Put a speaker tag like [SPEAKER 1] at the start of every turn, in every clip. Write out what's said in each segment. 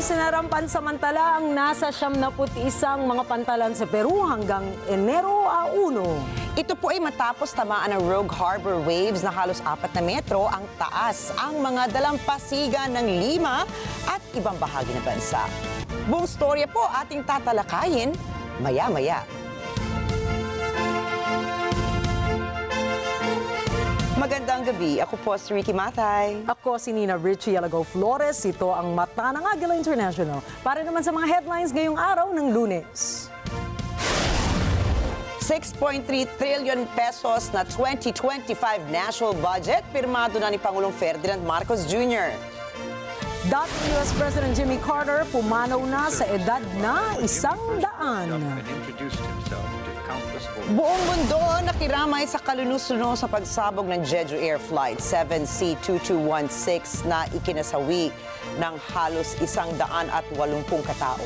[SPEAKER 1] Isinarang pansamantala ang nasa 71 mga pantalan sa Peru hanggang Enero 1.
[SPEAKER 2] Ito po ay matapos tamaan ng Rogue Harbor waves na halos 4 na metro ang taas ang mga dalampasigan ng Lima at ibang bahagi ng bansa. Buong storya po ating tatalakayin maya-maya. Magandang gabi. Ako po si Ricky Matay.
[SPEAKER 1] Ako si Nina Richie Alago Flores. Ito ang mata ng Agila International. Para naman sa mga headlines ngayong araw ng Lunes.
[SPEAKER 2] 6.3 trillion pesos na 2025 national budget pirmado na ni Pangulong Ferdinand Marcos Jr.
[SPEAKER 1] Dating US President Jimmy Carter pumanaw na sa edad na 100.
[SPEAKER 2] Buong mundo nakiramay sa kalulusuno sa pagsabog ng Jeju Air Flight 7C2216 na ikinasawi ng halos 180 katao.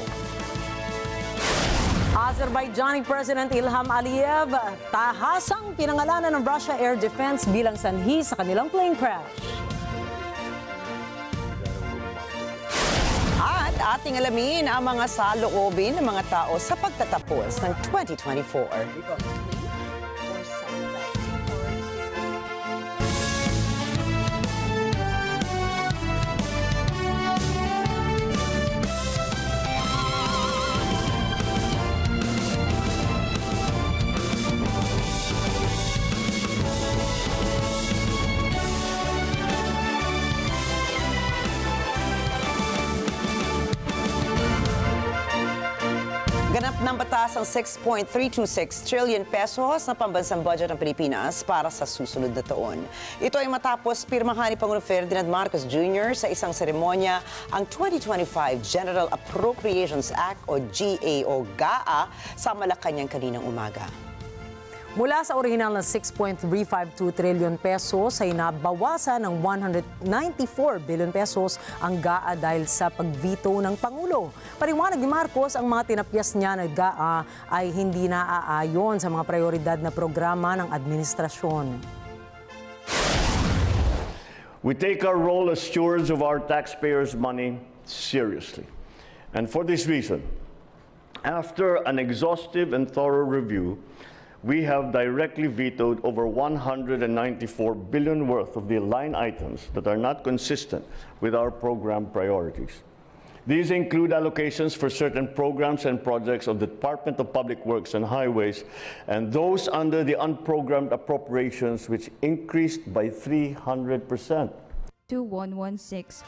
[SPEAKER 1] Azerbaijani President Ilham Aliyev tahasang pinangalanan ng Russia Air Defense bilang sanhi sa kanilang plane crash.
[SPEAKER 2] At ating alamin ang mga saloobin ng mga tao sa pagtatapos ng 2024. Ganap ng batas ang 6.326 trillion pesos na pambansang budget ng Pilipinas para sa susunod na taon. Ito ay matapos pirmahan ni Pangulong Ferdinand Marcos Jr. sa isang seremonya ang 2025 General Appropriations Act o GAO sa Malacanang kaninang umaga.
[SPEAKER 1] Mula sa orihinal na 6.352 trillion pesos ay nabawasan ng 194 billion pesos ang GAA dahil sa pagvito ng Pangulo. Paliwanag ni Marcos, ang mga tinapyas niya na GAA ay hindi naaayon sa mga prioridad na programa ng administrasyon.
[SPEAKER 3] We take our role as stewards of our taxpayers' money seriously. And for this reason, after an exhaustive and thorough review, we have directly vetoed over 194 billion worth of the line items that are not consistent with our program priorities. These include allocations for certain programs and projects of the Department of Public Works and Highways and those under the unprogrammed appropriations, which increased by 300%.
[SPEAKER 4] 2116.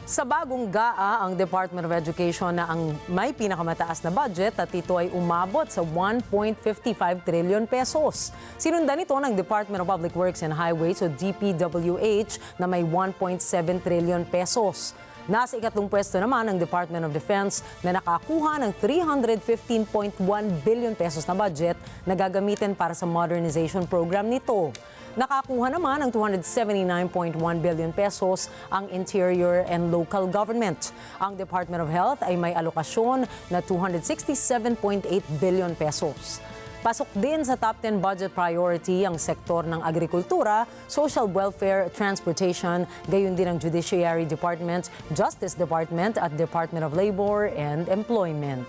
[SPEAKER 1] Sa bagong GAA, ang Department of Education na ang may pinakamataas na budget at ito ay umabot sa 1.55 trillion pesos. Sinundan ito ng Department of Public Works and Highways o DPWH na may 1.7 trillion pesos. Nasa ikatlong pwesto naman ang Department of Defense na nakakuha ng 315.1 billion pesos na budget na gagamitin para sa modernization program nito. Nakakuha naman ng 279.1 billion pesos ang Interior and Local Government. Ang Department of Health ay may alokasyon na 267.8 billion pesos. Pasok din sa top 10 budget priority ang sektor ng agrikultura, social welfare, transportation, gayon din ang Judiciary Department, Justice Department at Department of Labor and Employment.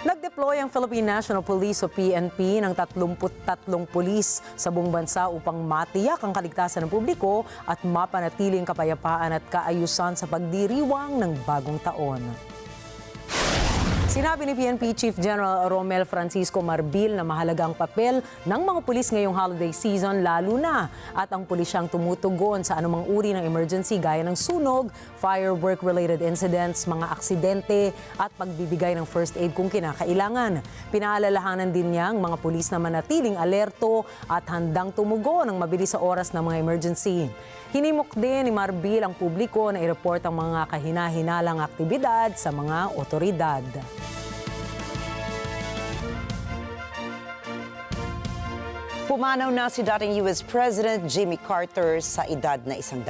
[SPEAKER 1] Nag-deploy ang Philippine National Police o PNP ng 33 pulis sa buong bansa upang matiyak ang kaligtasan ng publiko at mapanatiling kapayapaan at kaayusan sa pagdiriwang ng bagong taon. Sinabi ni PNP Chief General Romel Francisco Marbil na mahalaga ang papel ng mga pulis ngayong holiday season lalo na at ang pulisyang tumutugon sa anumang uri ng emergency gaya ng sunog, firework-related incidents, mga aksidente at pagbibigay ng first aid kung kinakailangan. Pinaalalahanan din niya ang mga pulis na manatiling alerto at handang tumugon ng mabilis sa oras ng mga emergency. Hinimok din ni Marbil ang publiko na i-report ang mga kahina-hinalang aktibidad sa mga otoridad.
[SPEAKER 2] Pumanaw na si dating US President Jimmy Carter sa edad na 100.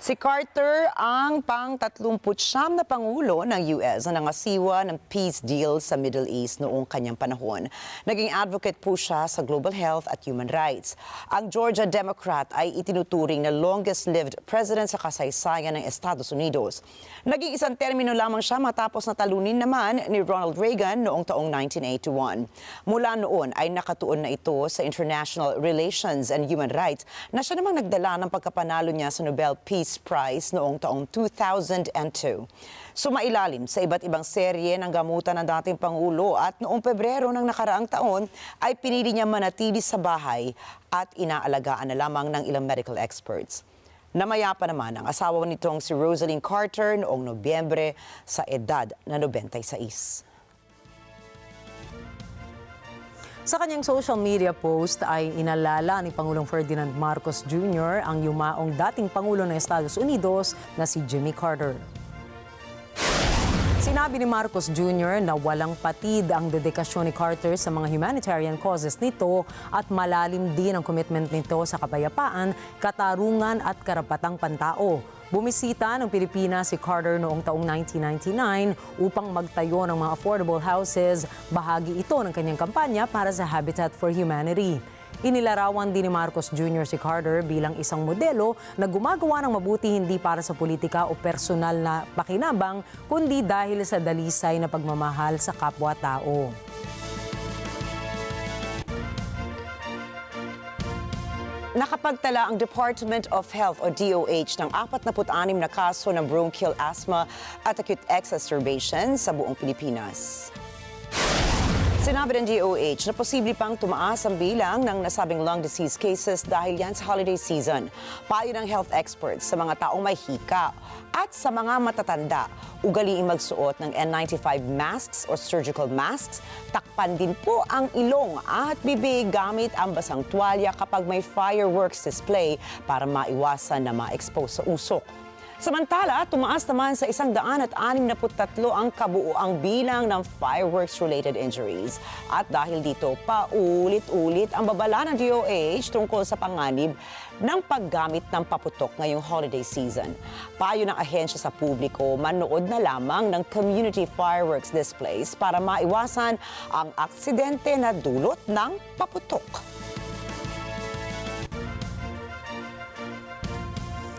[SPEAKER 2] Si Carter ang pang-39 na Pangulo ng US na nangasiwa ng peace deal sa Middle East noong kanyang panahon. Naging advocate po siya sa global health at human rights. Ang Georgia Democrat ay itinuturing na longest-lived president sa kasaysayan ng Estados Unidos. Naging isang termino lamang siya matapos na talunin naman ni Ronald Reagan noong taong 1981. Mula noon ay nakatuon na ito sa international relations and human rights na siya namang nagdala ng pagkapanalo niya sa Nobel Peace Prize noong taong 2002. Sumailalim sa iba't ibang serye ng gamutan ng dating Pangulo at noong Pebrero ng nakaraang taon ay pinili niya manatili sa bahay at inaalagaan na lamang ng ilang medical experts. Namaya pa naman ang asawa nitong si Rosalynn Carter noong Nobyembre sa edad na 96.
[SPEAKER 1] Sa kanyang social media post ay inalala ni Pangulong Ferdinand Marcos Jr. ang yumaong dating Pangulo ng Estados Unidos na si Jimmy Carter. Sinabi ni Marcos Jr. na walang patid ang dedikasyon ni Carter sa mga humanitarian causes nito at malalim din ang commitment nito sa kapayapaan, katarungan at karapatang pantao. Bumisita ng Pilipinas si Carter noong taong 1999 upang magtayo ng mga affordable houses. Bahagi ito ng kanyang kampanya para sa Habitat for Humanity. Inilarawan din ni Marcos Jr. si Carter bilang isang modelo na gumagawa ng mabuti hindi para sa politika o personal na pakinabang, kundi dahil sa dalisay na pagmamahal sa kapwa-tao.
[SPEAKER 2] Nakapagtala ang Department of Health o DOH ng 46 na kaso ng bronchial asthma at acute exacerbation sa buong Pilipinas. Sinabi ng DOH na posible pang tumaas ang bilang ng nasabing lung disease cases dahil yan sa holiday season. Payo ng health experts sa mga taong may hika at sa mga matatanda, ugaliing magsuot ng N95 masks o surgical masks. Takpan din po ang ilong at bibig gamit ang basang tuwalya kapag may fireworks display para maiwasan na ma-expose sa usok. Samantala, tumaas naman sa 163 ang kabuuang bilang ng fireworks-related injuries. At dahil dito, paulit-ulit ang babala ng DOH tungkol sa panganib ng paggamit ng paputok ngayong holiday season. Payo ng ahensya sa publiko, manood na lamang ng community fireworks displays para maiwasan ang aksidente na dulot ng paputok.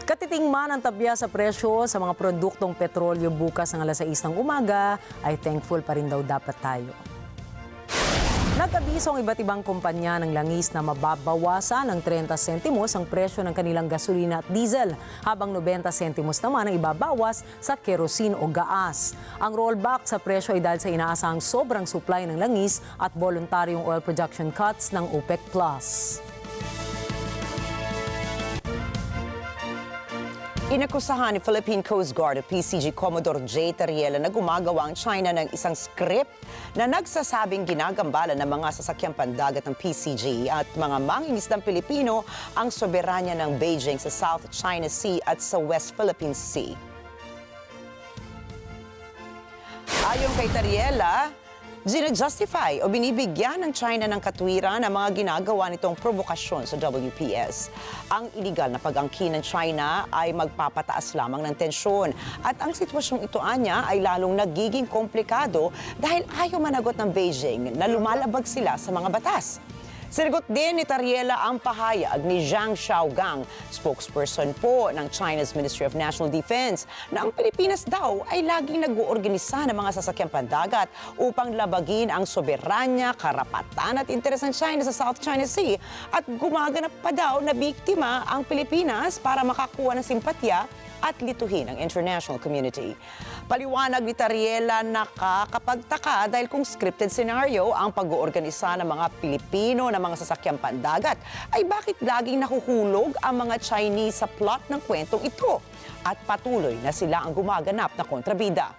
[SPEAKER 1] Katitingman ang tabya sa presyo sa mga produktong petrolyo bukas ng alas 6 ng umaga, ay thankful pa rin daw dapat tayo. Nag-abiso ang iba't ibang kumpanya ng langis na mababawasan ng 30 sentimos ang presyo ng kanilang gasolina at diesel, habang 90 sentimos naman ang ibabawas sa kerosene o gaas. Ang rollback sa presyo ay dahil sa inaasahang sobrang supply ng langis at voluntaryong oil production cuts ng OPEC+.
[SPEAKER 2] Inakusahan ni Philippine Coast Guard o PCG Commodore J. Tariela na gumagawa ang China ng isang script na nagsasabing ginagambala ng mga sasakyang pandagat ng PCG at mga mangingisdang Pilipino ang soberanya ng Beijing sa South China Sea at sa West Philippine Sea. Ayon kay Tariela, ginajustify o binibigyan ng China ng katwiran ang mga ginagawa nitong provokasyon sa WPS. Ang iligal na pag-angkin ng China ay magpapataas lamang ng tensyon at ang sitwasyong ito anya ay lalong nagiging komplikado dahil ayaw managot ng Beijing na lumalabag sila sa mga batas. Sinagot din ni Tariela ang pahayag ni Zhang Xiaogang, spokesperson po ng China's Ministry of National Defense, na ang Pilipinas daw ay laging nag-uorganisa ng mga sasakyang pandagat upang labagin ang soberanya, karapatan at interes ng China sa South China Sea at gumaganap pa daw na biktima ang Pilipinas para makakuha ng simpatya at lituhin ang international community. Paliwanag ni Tariela, nakakapagtaka dahil kung scripted scenario ang pag-oorganisa ng mga Pilipino na mga sasakyang pandagat, ay bakit laging nahuhulog ang mga Chinese sa plot ng kwentong ito at patuloy na sila ang gumaganap na kontrabida.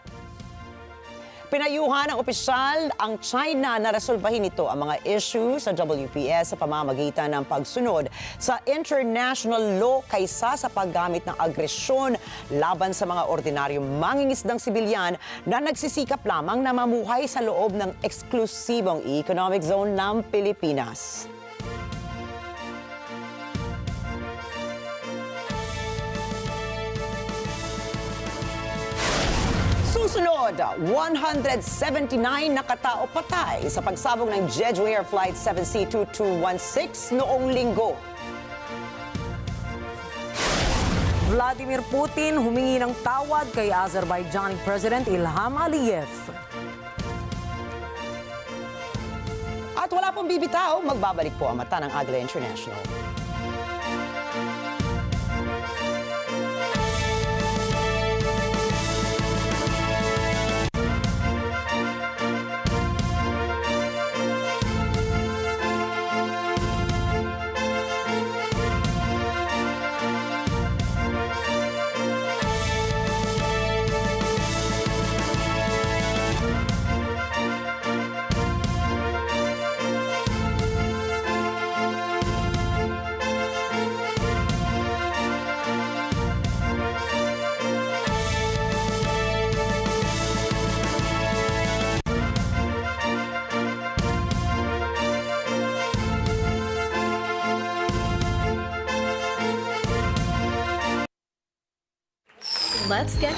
[SPEAKER 2] Pinayuhan ng opisyal ang China na resolbahin ito ang mga issue sa WPS sa pamamagitan ng pagsunod sa international law kaysa sa paggamit ng agresyon laban sa mga ordinaryong mangingisdang sibilyan na nagsisikap lamang na mamuhay sa loob ng eksklusibong economic zone ng Pilipinas. Susunod, 179 na katao patay sa pagsabog ng Jeju Air Flight 7C2216 noong linggo.
[SPEAKER 1] Vladimir Putin humingi ng tawad kay Azerbaijan President Ilham Aliyev.
[SPEAKER 2] At wala pong bibitaw, magbabalik po ang mata ng Agila International.
[SPEAKER 5] Let's get...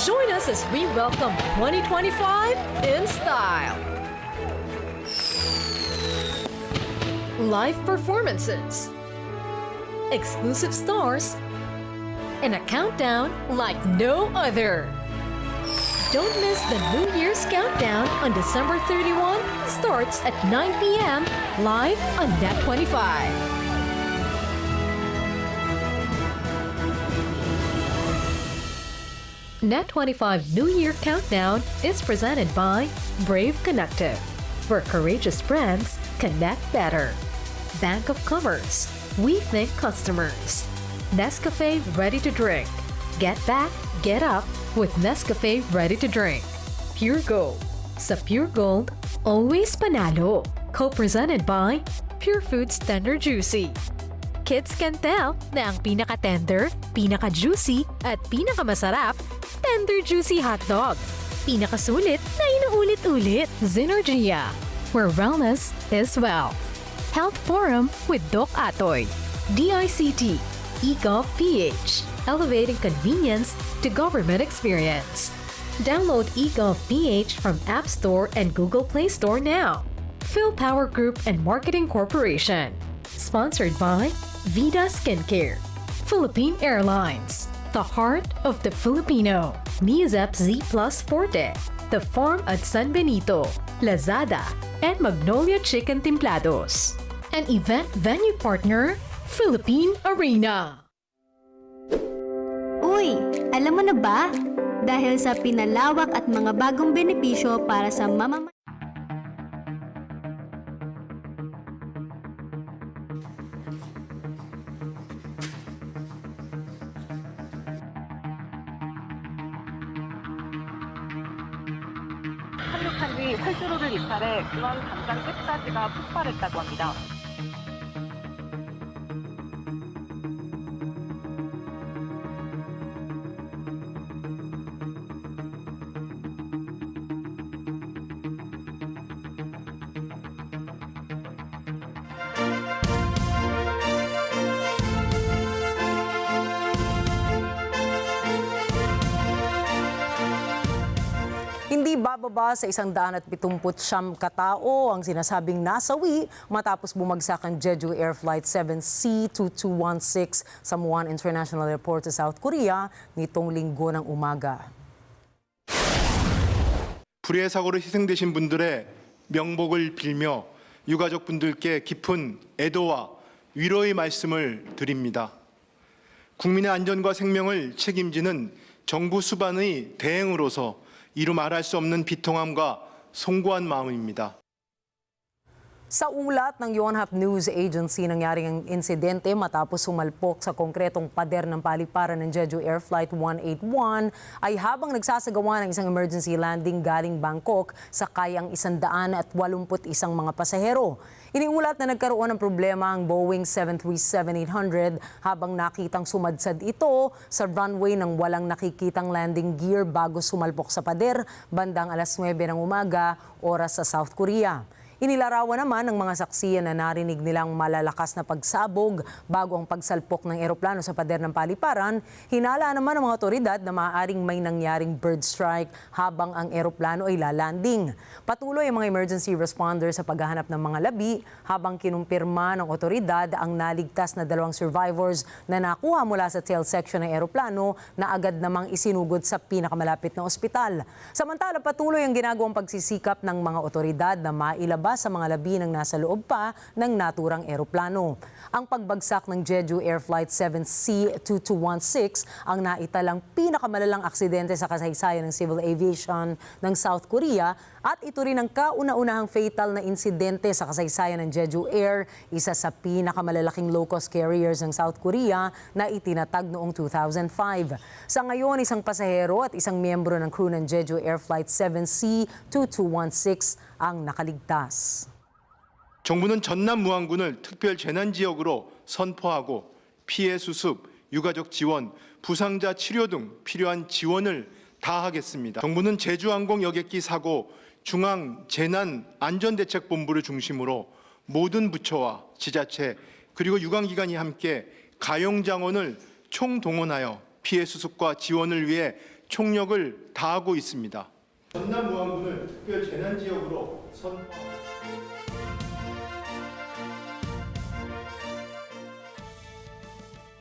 [SPEAKER 5] Join us as we welcome 2025 in style. Live performances, exclusive stars, and a countdown like no other. Don't miss the New Year's countdown on December 31, starts at 9 p.m. live on NET25. NET25 New Year Countdown is presented by Brave Connective, where courageous brands connect better. Bank of Commerce, we think customers. Nescafe Ready to Drink. Get back, get up with Nescafe Ready to Drink. Pure Gold. Sa Pure Gold, always panalo. Co-presented by Pure Foods Tender Juicy. Kids can tell na ang pinaka-tender, pinaka-juicy, at pinaka-masarap, tender juicy hotdog. Pinakasulit na inuulit-ulit, Zynergia, where wellness is wealth. Health Forum with Doc Atoy. DICT, eGovPH, elevating convenience to government experience. Download eGovPH from App Store and Google Play Store now. Phil Power Group and Marketing Corporation. Sponsored by Vida Skincare. Philippine Airlines, the heart of the Filipino. Mizep Z Plus Forte, The Farm at San Benito, Lazada, and Magnolia Chicken Templados. An event venue partner, Philippine Arena.
[SPEAKER 6] Uy, alam mo na ba? Dahil sa pinalawak at mga bagong benepisyo para sa mamamayan.
[SPEAKER 7] 착륙한 뒤 활주로를 이탈해 중앙 담장 끝까지가 폭발했다고 합니다.
[SPEAKER 1] Hindi bababa sa 179 katao ang sinasabing nasawi matapos bumagsak ang Jeju Air Flight 7C2216 sa Muan International Airport sa South Korea nitong linggo ng umaga.
[SPEAKER 8] 불의의 사고로 희생되신 분들의 명복을 빌며 유가족분들께 깊은 애도와 위로의 말씀을 드립니다. 국민의 안전과 생명을 책임지는 정부 수반의 대행으로서 이루 말할 수 없는 비통함과 송구한 마음입니다.
[SPEAKER 1] Sa ulat ng Yonhap News Agency, nangyari ang insidente matapos sumalpok sa konkretong pader ng paliparan ng Jeju Air Flight 181 ay habang nagsasagawa ng isang emergency landing galing Bangkok sa kayang 181 mga pasahero. Iniulat na nagkaroon ng problema ang Boeing 737-800 habang nakitang sumadsad ito sa runway ng walang nakikitang landing gear bago sumalpok sa pader bandang alas 9 ng umaga, oras sa South Korea. Inilarawan naman ng mga saksi na narinig nilang malalakas na pagsabog bago ang pagsalpok ng eroplano sa pader ng paliparan. Hinala naman ng mga otoridad na maaaring may nangyaring bird strike habang ang eroplano ay lalanding. Patuloy ang mga emergency responders sa paghahanap ng mga labi habang kinumpirma ng otoridad ang naligtas na 2 survivors na nakuha mula sa tail section ng eroplano na agad namang isinugod sa pinakamalapit na ospital. Samantala, patuloy ang ginagawang pagsisikap ng mga otoridad na mailabas sa mga labi ng nasa loob pa ng naturang eroplano. Ang pagbagsak ng Jeju Air Flight 7C-2216 ang naitalang pinakamalalang aksidente sa kasaysayan ng civil aviation ng South Korea at ito rin ang kauna-unahang fatal na insidente sa kasaysayan ng Jeju Air, isa sa pinakamalalaking low-cost carriers ng South Korea na itinatag noong 2005. Sa ngayon, isang pasahero at isang miyembro ng crew ng Jeju Air Flight 7C-2216 ang nakaligtas.
[SPEAKER 8] 정부는 전남 무안군을 특별 재난 지역으로 선포하고 피해 수습, 유가족 지원, 부상자 치료 등 필요한 지원을 다하겠습니다. 정부는 제주항공 여객기 사고 중앙 재난 안전대책본부를 중심으로 모든 부처와 지자체 그리고 유관기관이 함께 가용장원을 총동원하여 피해 수습과 지원을 위해 총력을 다하고 있습니다. 전남 무안군을 특별 재난 지역으로 선포합니다.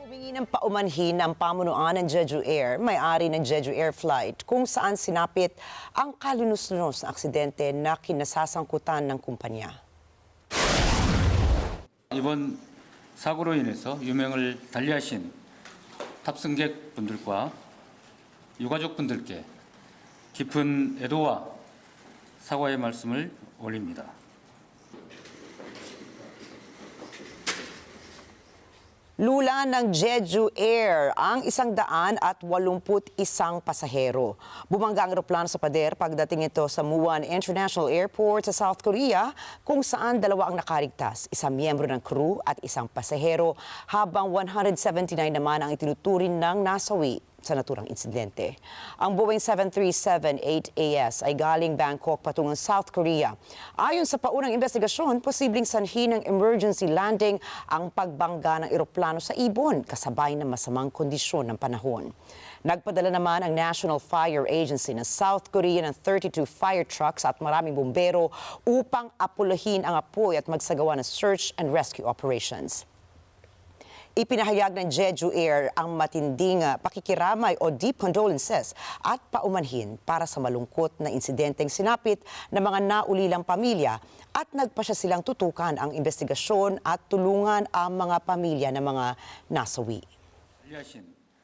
[SPEAKER 2] Humingi ng paumanhin ang pamunuan ng Jeju Air, may-ari ng Jeju Air Flight, kung saan sinapit ang kalunos-lunos na aksidente na kinasasangkutan ng kumpanya.
[SPEAKER 9] 이번 사고로 인해서 유명을 달리하신 탑승객분들과 유가족분들께 깊은 애도와 사과의 말씀을 올립니다.
[SPEAKER 2] Lula ng Jeju Air ang 181 pasahero. Bumangga ang eroplano sa pader pagdating ito sa Muan International Airport sa South Korea kung saan 2 ang nakaligtas, isang miyembro ng crew at isang pasahero habang 179 naman ang itinuturing ng nasawi sa naturang insidente. Ang Boeing 737-8AS ay galing Bangkok patungong South Korea. Ayon sa paunang investigasyon, posibleng sanhi ng emergency landing ang pagbangga ng eroplano sa ibon kasabay ng masamang kondisyon ng panahon. Nagpadala naman ang National Fire Agency ng South Korea ng 32 fire trucks at maraming bumbero upang apulahin ang apoy at magsagawa ng search and rescue operations. Ipinahayag ng Jeju Air ang matinding pakikiramay o deep condolences at paumanhin para sa malungkot na insidenteng sinapit ng mga naulilang pamilya at nagpasya silang tutukan ang investigasyon at tulungan ang mga pamilya ng mga nasawi.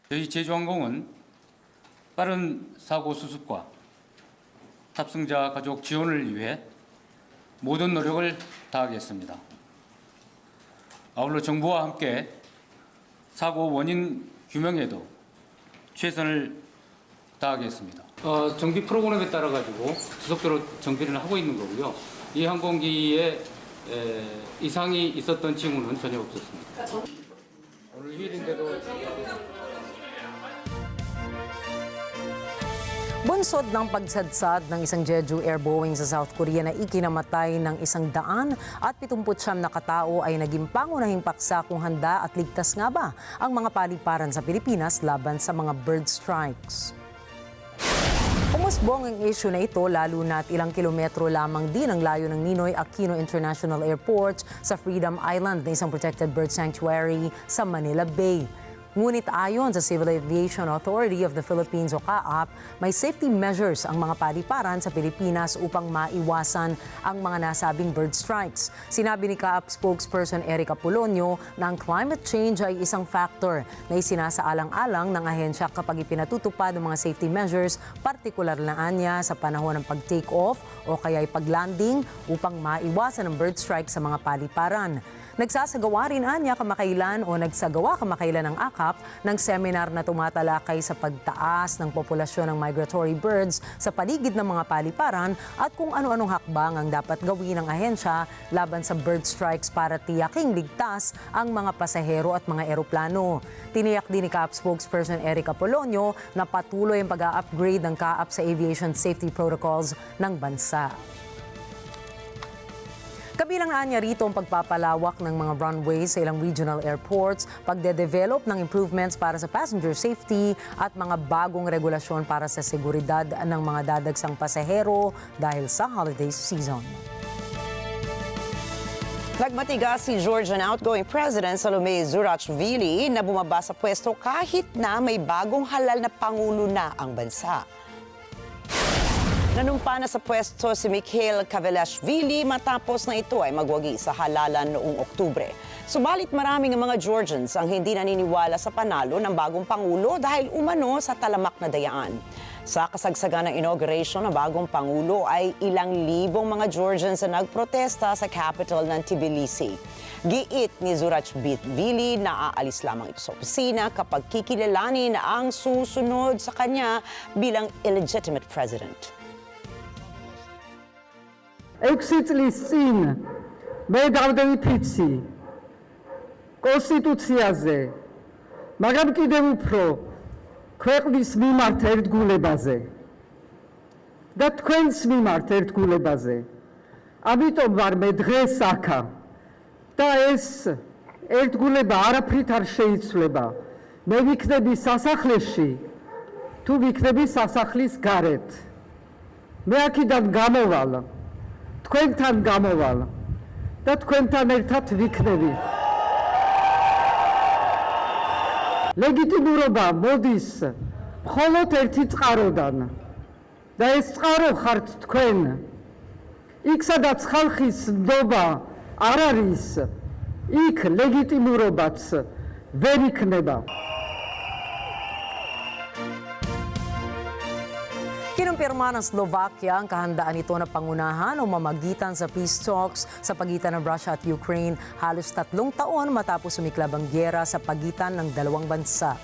[SPEAKER 9] 저희 제주항공은 빠른 사고 수습과 탑승자 가족 지원을 위해 모든 노력을 다하겠습니다. 아울러 정부와 함께 사고 원인 규명에도 최선을 다하겠습니다. 정비 프로그램에 따라 가지고 지속적으로 정비를 하고 있는 거고요. 이 항공기에 이상이 있었던 징후는 전혀 없었습니다. 오늘 휴일인데도
[SPEAKER 1] Bunsod ng pagsadsad ng isang Jeju Air Boeing sa South Korea na ikinamatay ng 179 na katao ay naging pangunahing paksa kung handa at ligtas nga ba ang mga paliparan sa Pilipinas laban sa mga bird strikes. Umusbong ang issue na ito lalo na't ilang kilometro lamang din ang layo ng Ninoy Aquino International Airport sa Freedom Island na isang protected bird sanctuary sa Manila Bay. Ngunit ayon sa Civil Aviation Authority of the Philippines o CAAP, may safety measures ang mga paliparan sa Pilipinas upang maiwasan ang mga nasabing bird strikes. Sinabi ni CAAP spokesperson Eric Apolonio na ang climate change ay isang factor na isinasaalang-alang ng ahensya kapag ipinatutupad ang mga safety measures, partikular na anya sa panahon ng pag-take off o kaya'y pag-landing upang maiwasan ang bird strike sa mga paliparan. Nagsasagawa rin anya kamakailan o nagsagawa kamakailan ng AKAP ng seminar na tumatalakay sa pagtaas ng populasyon ng migratory birds sa paligid ng mga paliparan at kung ano-anong hakbang ang dapat gawin ng ahensya laban sa bird strikes para tiyaking ligtas ang mga pasahero at mga eroplano. Tiniyak din ni CAAP spokesperson Eric Apolonio na patuloy ang pag-upgrade ng CAAP sa aviation safety protocols ng bansa. Kabilang na niya rito ang pagpapalawak ng mga runways sa ilang regional airports, pagde-develop ng improvements para sa passenger safety at mga bagong regulasyon para sa seguridad ng mga dadagsang pasahero dahil sa holiday season.
[SPEAKER 2] Nagmatigas si Georgian outgoing President Salome Zurachvili na bumaba sa pwesto kahit na may bagong halal na pangulo na ang bansa. Nanumpa na sa pwesto si Mikhail Kavelashvili matapos na ito ay magwagi sa halalan noong Oktubre. Subalit maraming mga Georgians ang hindi naniniwala sa panalo ng bagong pangulo dahil umano sa talamak na dayaan. Sa kasagsagan ng inauguration ng bagong pangulo ay ilang libong mga Georgians na nagprotesta sa capital ng Tbilisi. Giit ni Zurachvili na aalis lamang ito sa opisina kapag kikilalanin ang susunod sa kanya bilang illegitimate president.
[SPEAKER 10] Exit listin, მე დავდევიფიცი კონსტიტუციაზე, მაგრამ კიდევ უფრო ქვეყნის მიმართ ერთგულებაზე და თქვენს მიმართ ერთგულებაზე. ამიტომ ვარ მე დღეს აქა და ეს ერთგულება არაფრით არ შეიცვლება. მე ვიქნები სასახლეში, თუ ვიქნები სასახლის გარეთ. მე აქედან გამოვალ, თქვენთან გამოვალ და თქვენთან ერთად ვიქნები. ლეგიტიმურობა მოდის მხოლოდ ერთი წყაროდან და ეს წყარო ხართ თქვენ. იქ სადაც ხალხის ნდობა არ არის, იქ ლეგიტიმურობაც ვერ იქნება.
[SPEAKER 1] Kinumpirma ng Slovakia ang kahandaan nito na pangunahan o mamagitan sa peace talks sa pagitan ng Russia at Ukraine halos 3 taon matapos sumiklab ang giyera sa pagitan ng dalawang bansa.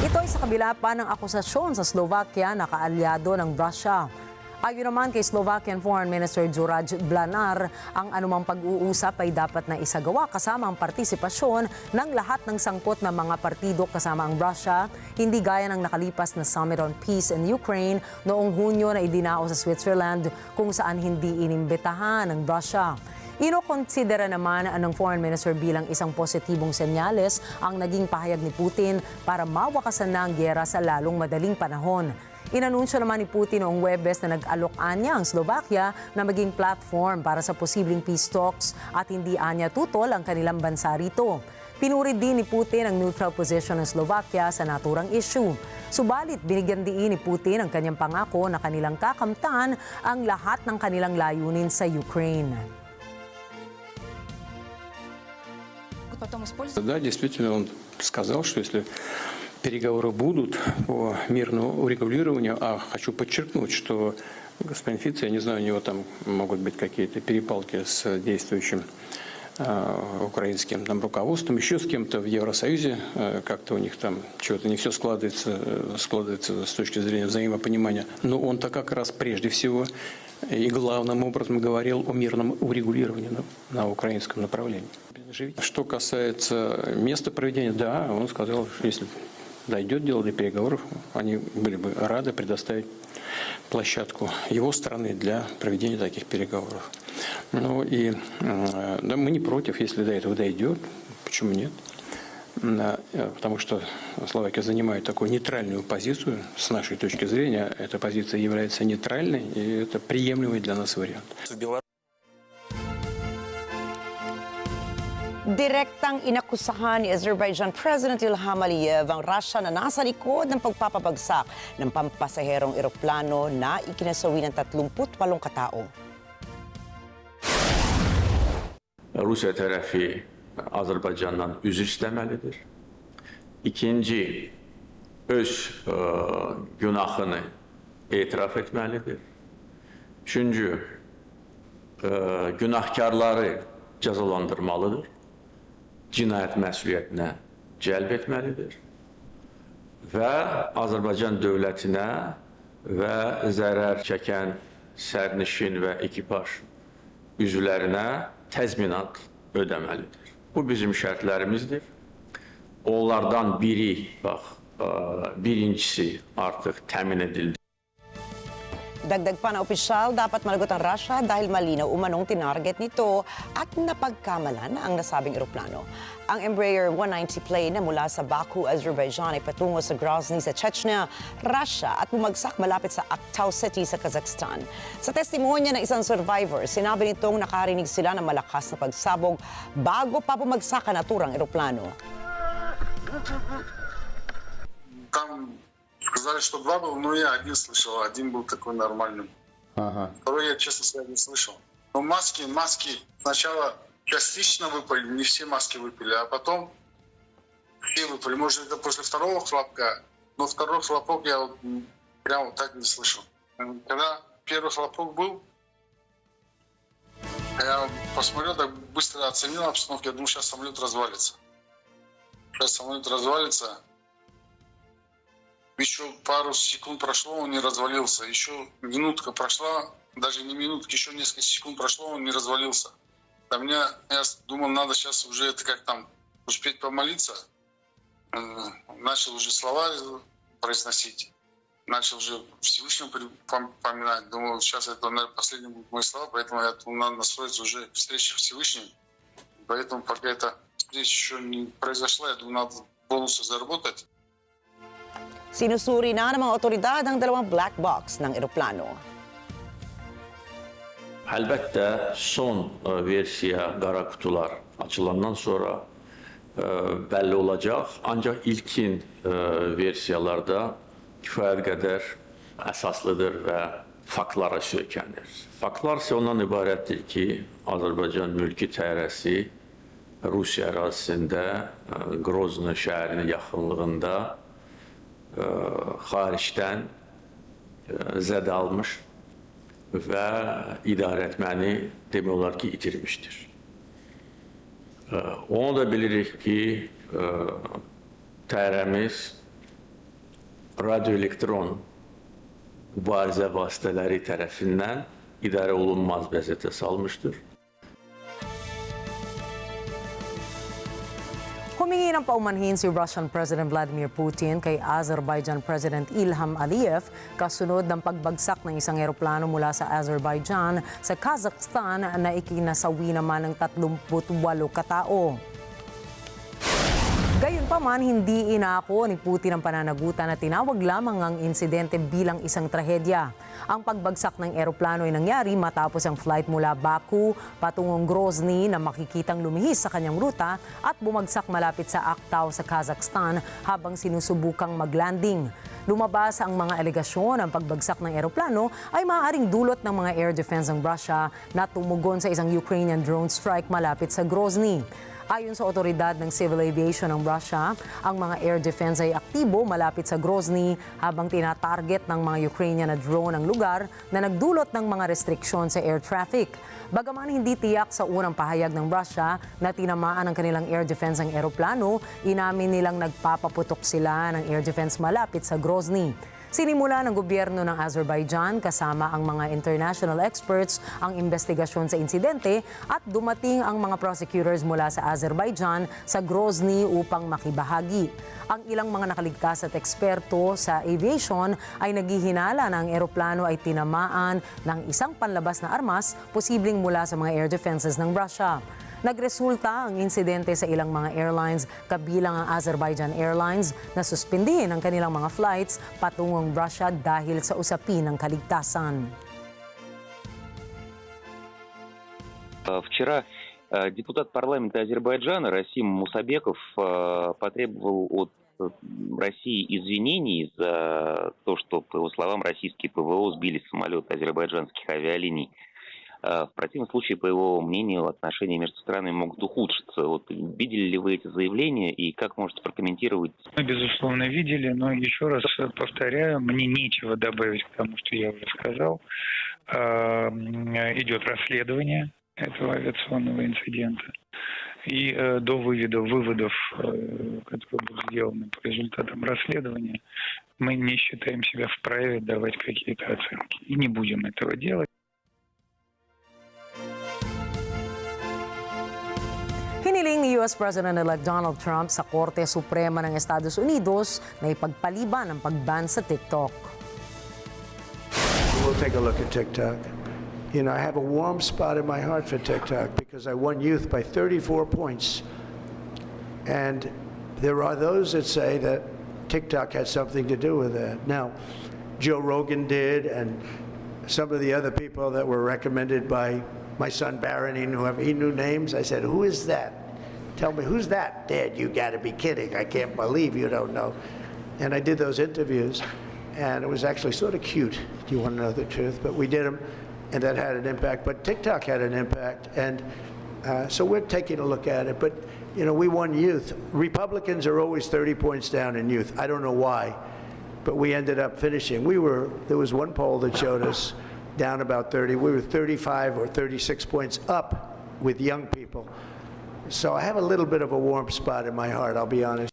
[SPEAKER 1] Ito ay sa kabila pa ng akusasyon sa Slovakia na kaalyado ng Russia. Ayon naman kay Slovakian Foreign Minister Juraj Blanar, ang anumang pag-uusap ay dapat na isagawa kasama ang partisipasyon ng lahat ng sangkot na mga partido kasama ang Russia, hindi gaya ng nakalipas na Summit on Peace in Ukraine noong Hunyo na idinao sa Switzerland kung saan hindi inimbitahan ng Russia. Inokonsidera naman ng Foreign Minister bilang isang positibong senyales ang naging pahayag ni Putin para mawakasan na ang giyera sa lalong madaling panahon. Inanunsyo naman ni Putin noong Huwebes na nag-alok niya ang Slovakia na maging platform para sa posibleng peace talks at hindi anya tutol ang kanilang bansa rito. Pinuri din ni Putin ang neutral position ng Slovakia sa naturang issue. Subalit, binigyan diin ni Putin ang kanyang pangako na kanilang kakamtan ang lahat ng kanilang layunin sa Ukraine.
[SPEAKER 11] Да, действительно, он сказал, что если переговоры будут по мирному урегулированию, а хочу подчеркнуть, что господин Фиц, я не знаю, у него там могут быть какие-то перепалки с действующим украинским там руководством, еще с кем-то в Евросоюзе, как-то у них там чего-то не все складывается с точки зрения взаимопонимания. Но он-то как раз прежде всего и главным образом говорил о мирном урегулировании на украинском направлении. Что касается места проведения, да, он сказал, что если дойдет дело до переговоров, они были бы рады предоставить площадку его стороны для проведения таких переговоров. Ну и да, мы не против, если до этого дойдет, почему нет? Потому что Словакия занимает такую нейтральную позицию, с нашей точки зрения, эта позиция является нейтральной, и это приемлемый для нас вариант.
[SPEAKER 2] Direktang inakusahan ni Azerbaijan President Ilham Aliyev ang Russia na nasa likod ng pagpapabagsak ng pampasaherong eroplano na ikinasawi ng 38 katao.
[SPEAKER 12] Rusiya tərəfi Azərbaycandan üzr istəməlidir. İkinci, öz günahını etiraf etməlidir. Üçüncü, günahkarları cəzalandırmalıdır. Cinayət məsuliyyətinə cəlb etməlidir və Azərbaycan dövlətinə və zərər çəkən sərnişin və ekipaj üzvlərinə təzminat ödəməlidir. Bu bizim şərtlərimizdir. Onlardan biri, birincisi artıq təmin edildi.
[SPEAKER 2] Dagdag pa na opisyal, dapat managot ang Russia dahil malinaw umanong tinarget nito at napagkamalan ang nasabing eroplano. Ang Embraer 190 plane na mula sa Baku, Azerbaijan ay patungo sa Grozny sa Chechnya, Russia at bumagsak malapit sa Aktau City sa Kazakhstan. Sa testimonya ng isang survivor, sinabi nitong nakarinig sila ng malakas na pagsabog bago pa bumagsak ang naturang eroplano.
[SPEAKER 13] Там сказали, что два было, но я один слышал, один был такой нормальный. Второй я, честно сказать, не слышал. Но маски сначала частично выпали, не все маски выпали, а потом все выпали. Может, это после второго хлопка, но второй хлопок я вот прям вот так не слышал. Когда первый хлопок был, я посмотрел, так быстро оценил обстановку, я думаю, сейчас самолет развалится. Сейчас самолет развалится. Еще пару секунд прошло, он не развалился. Еще минутка прошла, даже не минутка, еще несколько секунд прошло, он не развалился. Я думал, надо сейчас уже это как там успеть помолиться. Начал уже слова произносить. Начал уже Всевышнему поминать. Думал, сейчас это, наверное, последние будут мои слова, поэтому я думал, надо настроиться уже к встрече Всевышним. Поэтому пока эта встреча еще не произошла, я думаю, надо полностью заработать.
[SPEAKER 2] Sinusuri na ng mga otoridad ang dalawang black box ng eroplano.
[SPEAKER 12] Elbette son versiya qara kutular açılandan sonra belli olacaq. Ancaq ilkin versiyalarda kifayət qədər əsaslıdır və faktlara söykənir. Faktlar isə ondan ibarətdir ki, Azərbaycan mülki təyyarəsi Rusiya ərazisində Grozny şəhərinin yaxınlığında xaricdən zədə almış və idarəetməni demək olar ki, itirmişdir. Onu da bilirik ki, təyyarəmiz radioelektron mübarizə vasitələri tərəfindən idarə olunmaz vəziyyətə salmışdır.
[SPEAKER 1] Humingi ng paumanhin si Russian President Vladimir Putin kay Azerbaijan President Ilham Aliyev kasunod ng pagbagsak ng isang eroplano mula sa Azerbaijan sa Kazakhstan na ikinasawi naman ng 38 katao. Gayunpaman, hindi inako ni Putin ang pananagutan na tinawag lamang ang insidente bilang isang trahedya. Ang pagbagsak ng eroplano ay nangyari matapos ang flight mula Baku patungong Grozny na makikitang lumihis sa kanyang ruta at bumagsak malapit sa Aktau sa Kazakhstan habang sinusubukang maglanding. Lumabas ang mga alegasyon ang pagbagsak ng eroplano ay maaaring dulot ng mga air defense ng Russia na tumugon sa isang Ukrainian drone strike malapit sa Grozny. Ayon sa otoridad ng Civil Aviation ng Russia, ang mga air defense ay aktibo malapit sa Grozny habang tinatarget ng mga Ukrainian na drone ang lugar na nagdulot ng mga restriksyon sa air traffic. Bagaman hindi tiyak sa unang pahayag ng Russia na tinamaan ng kanilang air defense ang eroplano, inamin nilang nagpapaputok sila ng air defense malapit sa Grozny. Sinimula ng gobyerno ng Azerbaijan kasama ang mga international experts ang investigasyon sa insidente at dumating ang mga prosecutors mula sa Azerbaijan sa Grozny upang makibahagi. Ang ilang mga nakaligtas at eksperto sa aviation ay naghihinala na ang eroplano ay tinamaan ng isang panlabas na armas, posibleng mula sa mga air defenses ng Russia. Nagresulta ang insidente sa ilang mga airlines, kabilang ang Azerbaijan Airlines, na suspindihin ang kanilang mga flights patungong Russia dahil sa usapin ng kaligtasan.
[SPEAKER 14] Вчера депутат парламента Азербайджана Расим Мусабеков потребовал от России извинений за то, что, по его словам, российские ПВО сбили самолет азербайджанских авиалиний. В противном случае, по его мнению, отношения между странами могут ухудшиться. Вот, видели ли вы эти заявления и как можете прокомментировать?
[SPEAKER 15] Мы, безусловно, видели, но еще раз повторяю, мне нечего добавить к тому, что я уже сказал. Идет расследование этого авиационного инцидента. И до выводов, которые будут сделаны по результатам расследования, мы не считаем себя вправе давать какие-то оценки. И не будем этого делать.
[SPEAKER 1] Hiniling ni U.S. President-elect Donald Trump sa Korte Suprema ng Estados Unidos na ipagpaliban ang pag-ban sa TikTok.
[SPEAKER 16] We will take a look at TikTok. You know, I have a warm spot in my heart for TikTok because I won youth by 34 points. And there are those that say that TikTok had something to do with that. Now, Joe Rogan did, and some of the other people that were recommended by my son Barron, he knew names. I said, who is that? Tell me, who's that? Dad, you gotta be kidding. I can't believe you don't know. And I did those interviews, and it was actually sort of cute, do you want to know the truth? But we did them, and that had an impact. But TikTok had an impact, and so we're taking a look at it. But, you know, we won youth. Republicans are always 30 points down in youth. I don't know why, but we ended up finishing. There was one poll that showed us down about 30. We were 35 or 36 points up with young people. So I have a little bit of a warm spot in my heart, I'll be honest.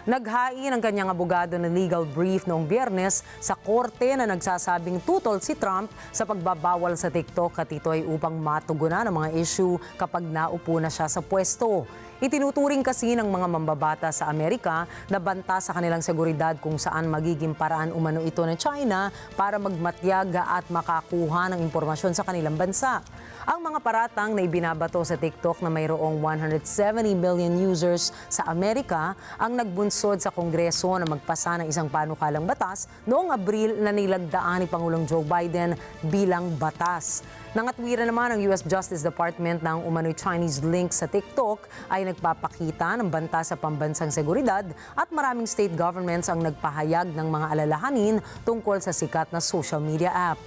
[SPEAKER 1] Naghain ang kanyang abogado ng legal brief noong Biyernes sa korte na nagsasabing tutol si Trump sa pagbabawal sa TikTok at ito ay upang matugunan ang mga issue kapag naupo na siya sa pwesto. Itinuturing kasi ng mga mambabata sa Amerika na banta sa kanilang seguridad kung saan magiging paraan umano ito ng China para magmatyag at makakuha ng impormasyon sa kanilang bansa. Ang mga paratang na ibinabato sa TikTok na mayroong 170 million users sa Amerika ang nagbunsod sa Kongreso na magpasa ng isang panukalang batas noong Abril na nilagdaan ni Pangulong Joe Biden bilang batas. Nangatwira naman ang US Justice Department ng umano'y Chinese link sa TikTok ay nagpapakita ng banta sa pambansang seguridad at maraming state governments ang nagpahayag ng mga alalahanin tungkol sa sikat na social media app.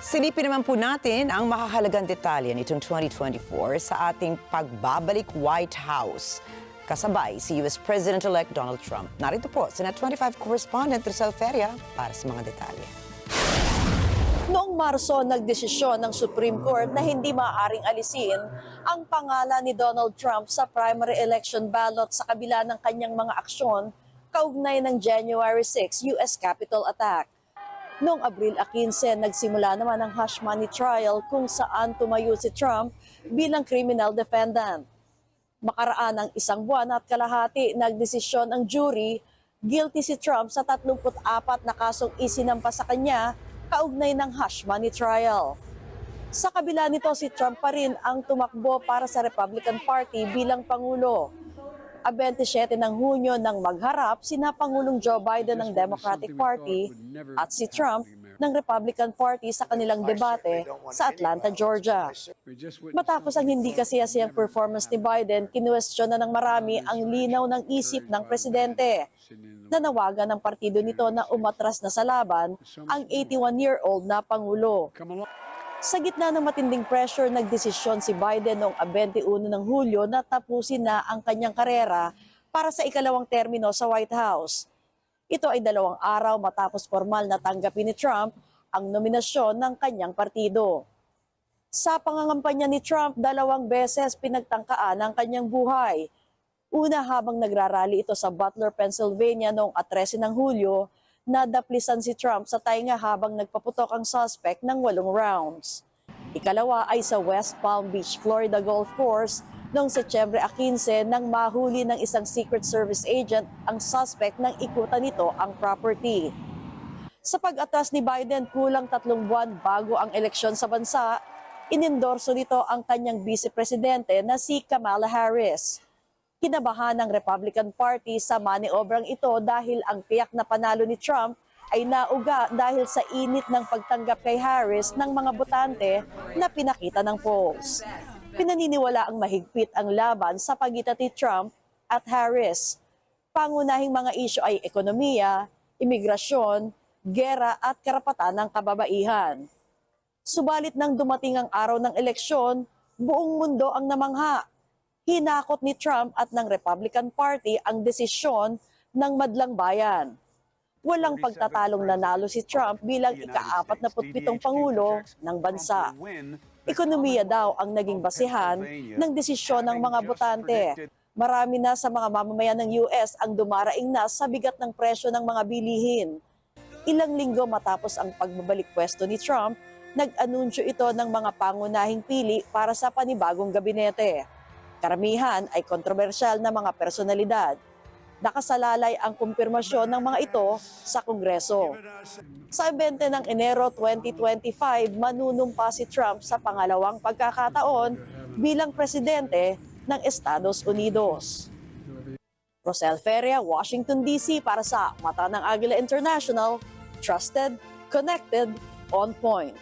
[SPEAKER 2] Silipin naman po natin ang makahalagang detalye nitong 2024 sa ating pagbabalik White House. Kasabay si US President-elect Donald Trump. Narito po si NET25 correspondent Rizal Feria para sa mga detalye.
[SPEAKER 17] Noong Marso, nagdesisyon ng Supreme Court na hindi maaaring alisin ang pangalan ni Donald Trump sa primary election ballot sa kabila ng kanyang mga aksyon kaugnay ng January 6 US Capitol attack. Noong Abril 15, nagsimula naman ang hush money trial kung saan tumayo si Trump bilang criminal defendant. Makaraan ng isang buwan at kalahati, nagdesisyon ang jury, guilty si Trump sa 34 na kasong isinampa sa kanya kaugnay ng hush money trial. Sa kabila nito, si Trump pa rin ang tumakbo para sa Republican Party bilang Pangulo. 27 ng Hunyo nang magharap sina Pangulong Joe Biden ng Democratic Party at si Trump ng Republican Party sa kanilang debate sa Atlanta, Georgia. Matapos ang hindi kasiyasiyang performance ni Biden, kinuwestiyon na ng marami ang linaw ng isip ng presidente. Nanawagan ng partido nito na umatras na sa laban ang 81-year-old na Pangulo. Sa gitna ng matinding pressure, nagdesisyon si Biden noong 21 ng Hulyo na tapusin na ang kanyang karera para sa ikalawang termino sa White House. Ito ay 2 araw matapos formal na tanggapin ni Trump ang nominasyon ng kanyang partido. Sa pangangampanya ni Trump, 2 beses pinagtangkaan ang kanyang buhay. Una habang nagrarally ito sa Butler, Pennsylvania noong 13 ng Hulyo, nadaplisan si Trump sa tainga habang nagpaputok ang suspect ng 8 rounds. Ikalawa ay sa West Palm Beach, Florida Golf Course noong Setyembre 15 nang mahuli ng isang Secret Service agent ang suspect nang ikutan nito ang property. Sa pag-atras ni Biden, kulang 3 buwan bago ang eleksyon sa bansa, inendorso nito ang kanyang vice-presidente na si Kamala Harris. Kinabahan ng Republican Party sa maniobrang ito dahil ang tiyak na panalo ni Trump ay nauga dahil sa init ng pagtanggap kay Harris ng mga botante na pinakita ng polls. Pinaniniwala ang mahigpit ang laban sa pagitan ni Trump at Harris. Pangunahing mga isyu ay ekonomiya, imigrasyon, gera at karapatan ng kababaihan. Subalit nang dumating ang araw ng eleksyon, buong mundo ang namangha. Hinakot ni Trump at ng Republican Party ang desisyon ng madlang bayan. Walang pagtatalong nanalo si Trump bilang ika-47 Pangulo ng bansa. Ekonomiya daw ang naging basihan ng desisyon ng mga botante. Marami na sa mga mamamayan ng US ang dumaraing na sa bigat ng presyo ng mga bilihin. Ilang linggo matapos ang pagbabalik pwesto ni Trump, nag-anunsyo ito ng mga pangunahing pili para sa panibagong gabinete. Karamihan ay kontrobersyal na mga personalidad. nakasalalay ang kumpirmasyon ng mga ito sa Kongreso. Sa 20 ng Enero 2025, manunumpa si Trump sa pangalawang pagkakataon bilang presidente ng Estados Unidos. Rosel Feria, Washington DC para sa Mata ng Agila International, trusted, connected, on point.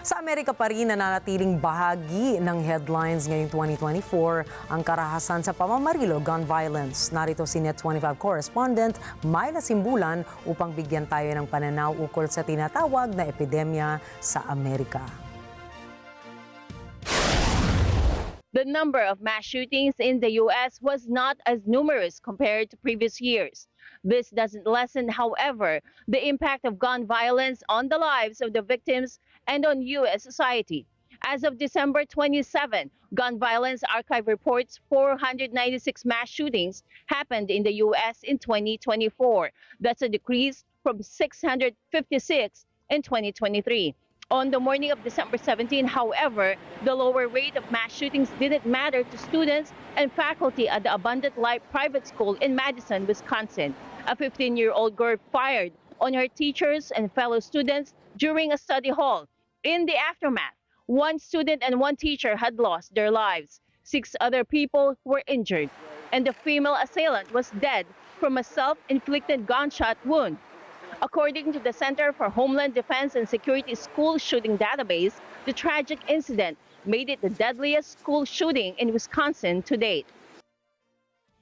[SPEAKER 1] Sa Amerika pa rin nananatiling bahagi ng headlines ngayong 2024 ang karahasan sa pamamarilo, gun violence. Narito si NET25 correspondent Mula Simbulan upang bigyan tayo ng pananaw ukol sa tinatawag na epidemya sa Amerika.
[SPEAKER 18] The number of mass shootings in the U.S. was not as numerous compared to previous years. This doesn't lessen, however, the impact of gun violence on the lives of the victims and on U.S. society. As of December 27, Gun Violence Archive reports 496 mass shootings happened in the U.S. in 2024. That's a decrease from 656 in 2023. On the morning of December 17, however, the lower rate of mass shootings didn't matter to students and faculty at the Abundant Life Private School in Madison, Wisconsin. A 15-year-old girl fired on her teachers and fellow students during a study hall. In the aftermath, one student and one teacher had lost their lives. 6 other people were injured, and the female assailant was dead from a self-inflicted gunshot wound. According to the Center for Homeland Defense and Security school shooting database, the tragic incident made it the deadliest school shooting in Wisconsin to date.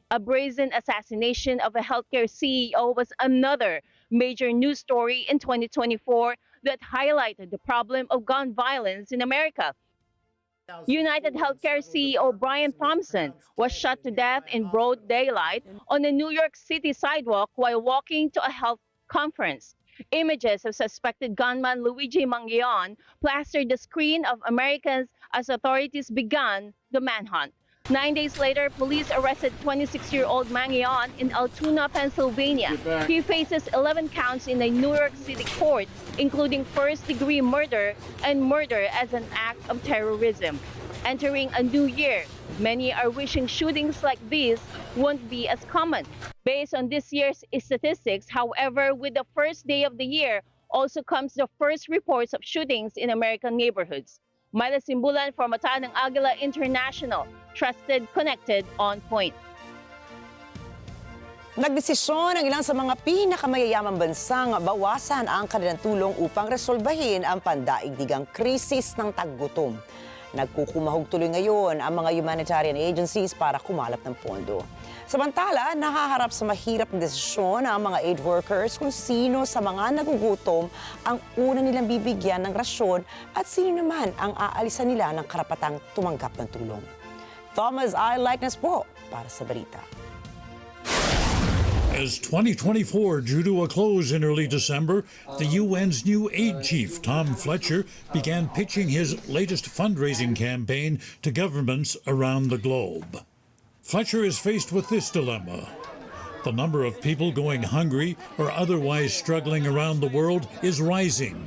[SPEAKER 18] A brazen assassination of a healthcare CEO was another major news story in 2024 that highlighted the problem of gun violence in America. United Healthcare CEO Brian Thompson was shot to death in broad daylight on a New York City sidewalk while walking to a health conference. Images of suspected gunman Luigi Mangione plastered the screen of Americans as authorities began the manhunt. 9 days later, police arrested 26-year-old Mangione in Altoona, Pennsylvania. He faces 11 counts in a New York City court, including first-degree murder and murder as an act of terrorism. Entering a new year, many are wishing shootings like these won't be as common. Based on this year's statistics, however, with the first day of the year also comes the first reports of shootings in American neighborhoods. Mula Simbulan for Mata ng Agila International, trusted, connected, on point.
[SPEAKER 2] Nagdesisyon ang ilang sa mga pinakamayayamang bansang bawasan ang kanilang tulong upang resolbahin ang pandaigdigang krisis ng taggutom. Nagkukumahog tuloy ngayon ang mga humanitarian agencies para kumalap ng pondo. Samantala, nahaharap sa mahirap na desisyon ang mga aid workers kung sino sa mga nagugutom ang una nilang bibigyan ng rasyon at sino naman ang aalisan nila ng karapatang tumanggap ng tulong. Thomas I. Likeness po para sa balita.
[SPEAKER 19] As 2024 drew to a close in early December, the UN's new aid chief, Tom Fletcher, began pitching his latest fundraising campaign to governments around the globe. Fletcher is faced with this dilemma. The number of people going hungry or otherwise struggling around the world is rising.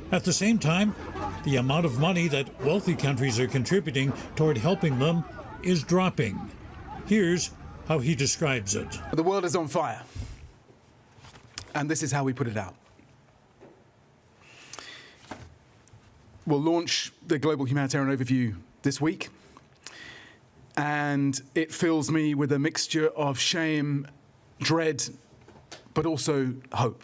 [SPEAKER 19] At the same time, the amount of money that wealthy countries are contributing toward helping them is dropping. Here's how he describes it.
[SPEAKER 20] The world is on fire, and this is how we put it out. We'll launch the Global Humanitarian Overview this week, and it fills me with a mixture of shame, dread, but also hope.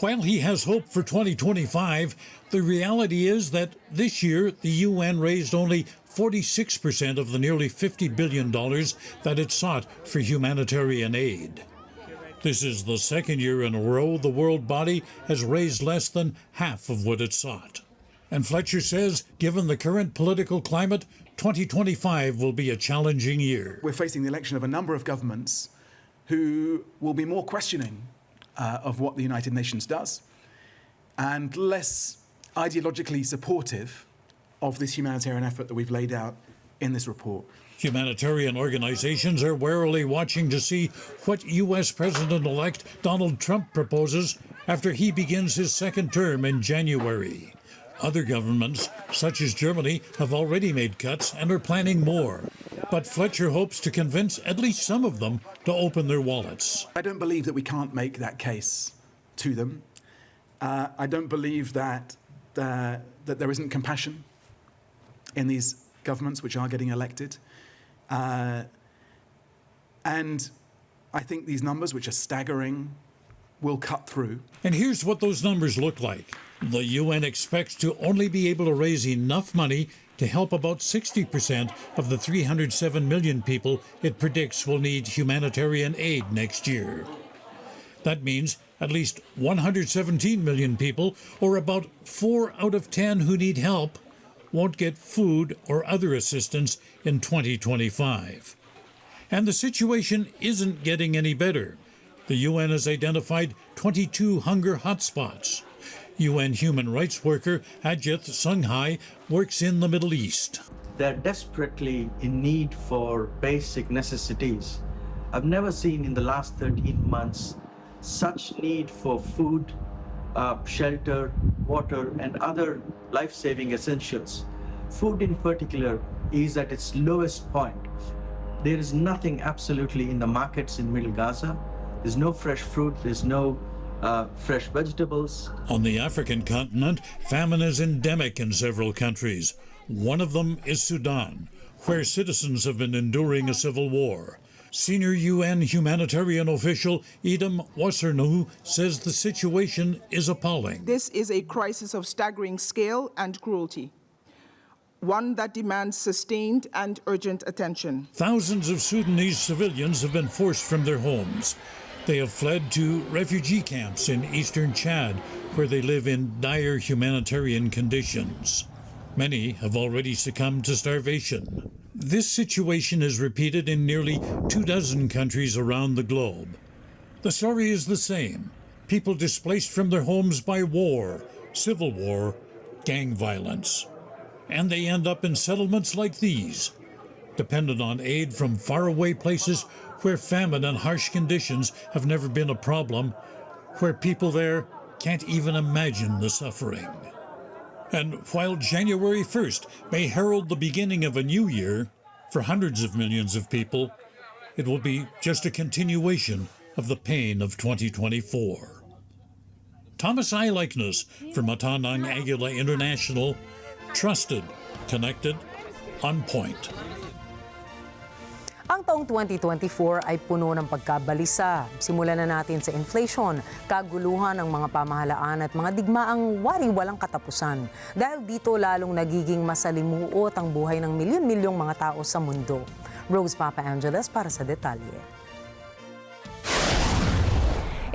[SPEAKER 19] While he has hope for 2025, the reality is that this year the UN raised only 46% of the nearly $50 billion that it sought for humanitarian aid. This is the second year in a row the world body has raised less than half of what it sought. And Fletcher says, given the current political climate, 2025 will be a challenging year.
[SPEAKER 20] We're facing the election of a number of governments who will be more questioning of what the United Nations does and less ideologically supportive of this humanitarian effort that we've laid out in this report.
[SPEAKER 19] Humanitarian organizations are warily watching to see what U.S. President-elect Donald Trump proposes after he begins his second term in January. Other governments, such as Germany, have already made cuts and are planning more. But Fletcher hopes to convince at least some of them to open their wallets.
[SPEAKER 20] I don't believe that we can't make that case to them. I don't believe that there isn't compassion in these governments which are getting elected. And I think these numbers, which are staggering, will cut through.
[SPEAKER 19] And here's what those numbers look like. The UN expects to only be able to raise enough money to help about 60% of the 307 million people it predicts will need humanitarian aid next year. That means at least 117 million people, or about 4 out of 10 who need help, won't get food or other assistance in 2025. And the situation isn't getting any better. The UN has identified 22 hunger hotspots. UN human rights worker Ajit Sunghai works in the Middle East.
[SPEAKER 21] They're desperately in need for basic necessities. I've never seen in the last 13 months such need for food, shelter, water, and other life-saving essentials. Food in particular is at its lowest point. There is nothing absolutely in the markets in Middle Gaza. There's no fresh fruit, there's no fresh vegetables.
[SPEAKER 19] On the African continent, famine is endemic in several countries. One of them is Sudan, where citizens have been enduring a civil war. Senior UN humanitarian official Idem Wassernu says the situation is appalling.
[SPEAKER 22] This is a crisis of staggering scale and cruelty, one that demands sustained and urgent attention.
[SPEAKER 19] Thousands of Sudanese civilians have been forced from their homes. They have fled to refugee camps in eastern Chad, where they live in dire humanitarian conditions. Many have already succumbed to starvation. This situation is repeated in nearly 24 countries around the globe. The story is the same. People displaced from their homes by war, civil war, gang violence. And they end up in settlements like these, dependent on aid from faraway places where famine and harsh conditions have never been a problem, where people there can't even imagine the suffering. And while January 1st may herald the beginning of a new year, for hundreds of millions of people, it will be just a continuation of the pain of 2024. Thomas I. Likeness for Matanang Agila International, trusted, connected, on point.
[SPEAKER 1] Ang taong 2024 ay puno ng pagkabalisa. Simulan na natin sa inflation, kaguluhan ng mga pamahalaan at mga digmaang wari-walang katapusan. Dahil dito lalong nagiging masalimuot ang buhay ng milyon-milyong mga tao sa mundo. Rose Papa Angeles para sa detalye.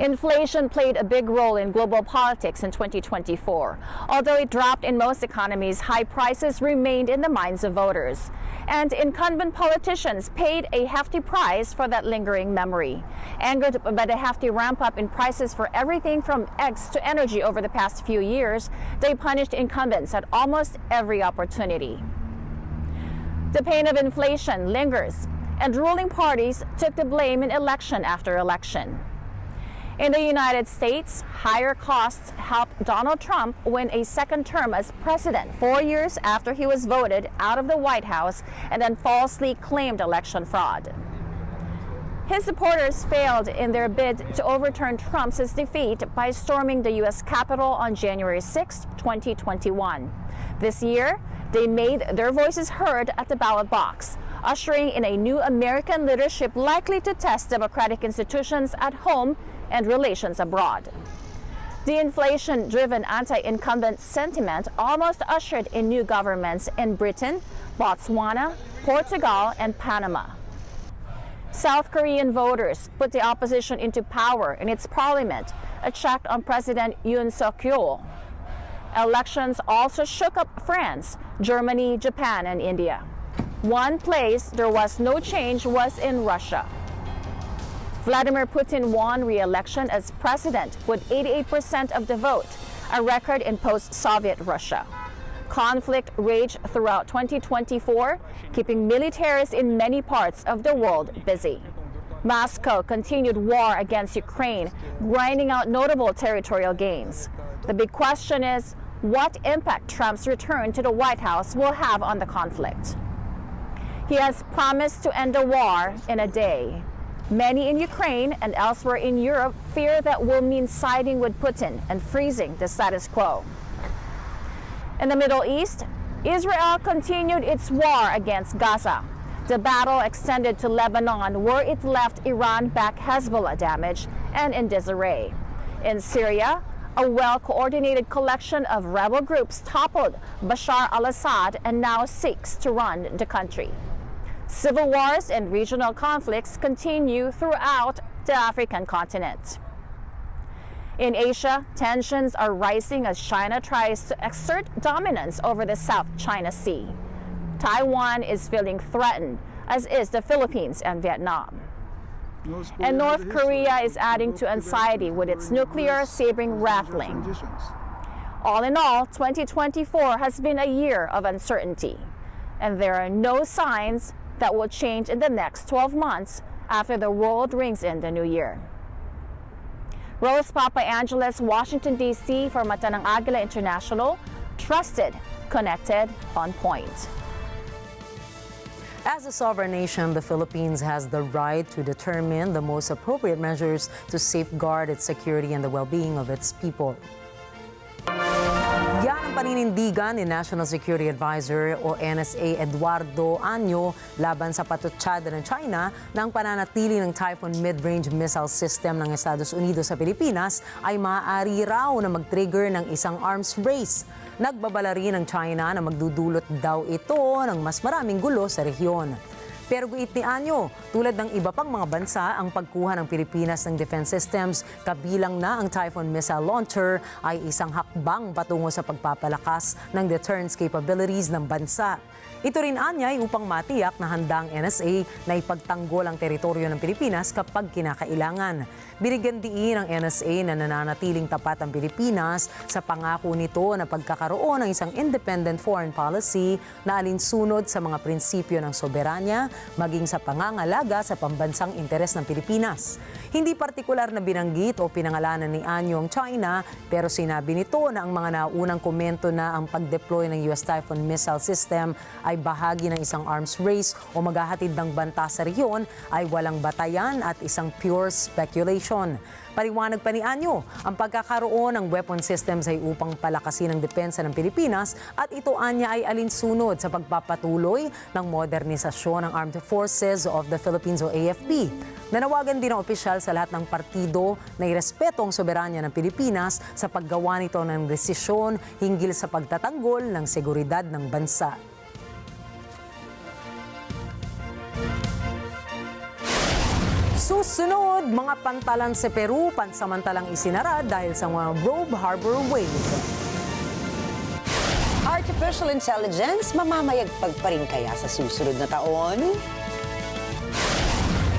[SPEAKER 23] Inflation played a big role in global politics in 2024. Although it dropped in most economies, high prices remained in the minds of voters. And incumbent politicians paid a hefty price for that lingering memory. Angered by the hefty ramp-up in prices for everything from eggs to energy over the past few years, they punished incumbents at almost every opportunity. The pain of inflation lingers, and ruling parties took the blame in election after election. In the United States, higher costs helped Donald Trump win a second term as president 4 years after he was voted out of the White House and then falsely claimed election fraud. His supporters failed in their bid to overturn Trump's defeat by storming the U.S. Capitol on January 6, 2021. This year, they made their voices heard at the ballot box, ushering in a new American leadership likely to test democratic institutions at home and relations abroad. The inflation-driven anti-incumbent sentiment almost ushered in new governments in Britain, Botswana, Portugal, and Panama. South Korean voters put the opposition into power in its parliament, a check on President Yoon Suk-yeol. Elections also shook up France, Germany, Japan, and India. One place there was no change was in Russia. Vladimir Putin won re-election as president with 88% of the vote, a record in post-Soviet Russia. Conflict raged throughout 2024, keeping militaries in many parts of the world busy. Moscow continued war against Ukraine, grinding out notable territorial gains. The big question is, what impact Trump's return to the White House will have on the conflict. He has promised to end the war in a day. Many in Ukraine and elsewhere in Europe fear that will mean siding with Putin and freezing the status quo. In the Middle East, Israel continued its war against Gaza. The battle extended to Lebanon, where it left Iran-backed Hezbollah damaged and in disarray. In Syria, a well-coordinated collection of rebel groups toppled Bashar al-Assad and now seeks to run the country. Civil wars and regional conflicts continue throughout the African continent. In Asia, tensions are rising as China tries to exert dominance over the South China Sea. Taiwan is feeling threatened, as is the Philippines and Vietnam. And North Korea is adding to anxiety with its nuclear sabering rattling. All in all, 2024 has been a year of uncertainty, and there are no signs that will change in the next 12 months after the world rings in the new year. Rose Papa Angeles, Washington, D.C. for Mata ng Agila International, trusted, connected, on point.
[SPEAKER 1] As a sovereign nation, the Philippines has the right to determine the most appropriate measures to safeguard its security and the well-being of its people. Yan ang paninindigan ni National Security Advisor o NSA Eduardo Año laban sa patutsada ng China na ang pananatili ng Typhoon mid-range missile system ng Estados Unidos sa Pilipinas ay maaari raw na mag-trigger ng isang arms race. Nagbabala rin ng China na magdudulot daw ito ng mas maraming gulo sa rehiyon. Pero guit ni Año, tulad ng iba pang mga bansa, ang pagkuha ng Pilipinas ng defense systems, kabilang na ang Typhoon missile launcher, ay isang hakbang patungo sa pagpapalakas ng deterrence capabilities ng bansa. Ito rin anyay upang matiyak na handa ang NSA na ipagtanggol ang teritoryo ng Pilipinas kapag kinakailangan. Binigyan diin ng NSA na nananatiling tapat ang Pilipinas sa pangako nito na pagkakaroon ng isang independent foreign policy na alinsunod sa mga prinsipyo ng soberanya maging sa pangangalaga sa pambansang interes ng Pilipinas. Hindi partikular na binanggit o pinangalanan ni Año ang China, pero sinabi nito na ang mga naunang komento na ang pag-deploy ng US Typhoon missile system ay bahagi ng isang arms race o maghahatid ng banta sa rehiyon ay walang batayan at isang pure speculation. Paliwanag pa ni Año, ang pagkakaroon ng weapon systems ay upang palakasin ang depensa ng Pilipinas at ito anya ay alinsunod sa pagpapatuloy ng modernisasyon ng Armed Forces of the Philippines o AFP. Nanawagan din ang opisyal sa lahat ng partido na irespeto ang soberanya ng Pilipinas sa paggawa nito ng desisyon hinggil sa pagtatanggol ng seguridad ng bansa. Susunod, mga pantalan sa Peru pansamantalang isinara dahil sa mga Rogue Harbor wave.
[SPEAKER 2] Artificial intelligence, mamamayagpag pa rin kaya sa susunod na taon?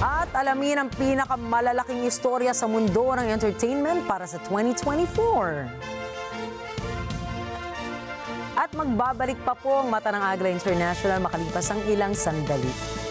[SPEAKER 1] At alamin ang pinakamalalaking istorya sa mundo ng entertainment para sa 2024. At magbabalik pa po ang Mata ng Agila International makalipas ang ilang sandali.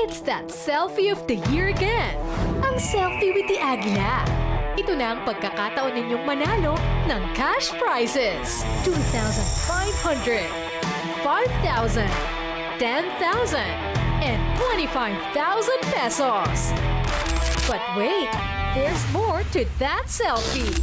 [SPEAKER 3] It's that selfie of the year again. Ang selfie with the Agila. Ito na ang pagkakataon ninyong manalo ng cash prizes. 2,500, 5,000, 10,000, and 25,000 pesos. But wait, there's more to that selfie.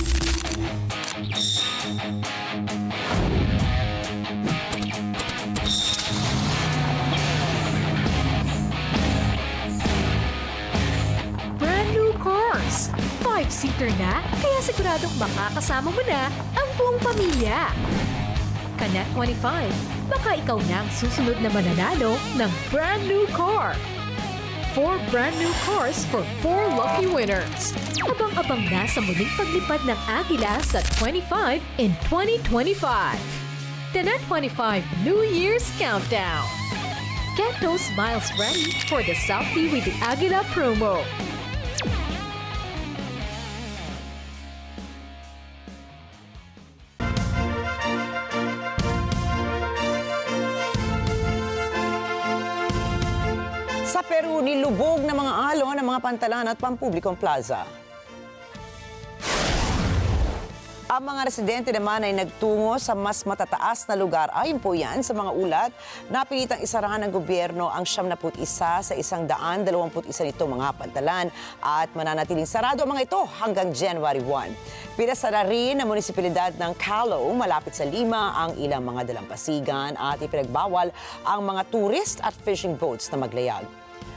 [SPEAKER 3] Cars. 5-seater na, kaya siguradong makakasama mo na ang buong pamilya. Ka NET25, baka ikaw na ang susunod na mananalo ng brand new car. 4 brand new cars for 4 lucky winners. Abang-abang na sa muling paglipad ng Agila sa 25 in 2025. The NET25 New Year's Countdown. Get those smiles ready for the Selfie with the Agila promo.
[SPEAKER 2] Sa Peru, nilubog ng mga alon ng mga pantalan at pampublikong plaza. Ang mga residente naman ay nagtungo sa mas matataas na lugar. Ayon po yan sa mga ulat, napilitang isarahan ng gobyerno ang 71 sa 121 nitong mga pantalan at mananatiling sarado ang mga ito hanggang January 1. Pinasara rin ng munisipalidad ng Calo, malapit sa Lima, ang ilang mga dalampasigan at ipinagbawal ang mga tourist at fishing boats na maglayag.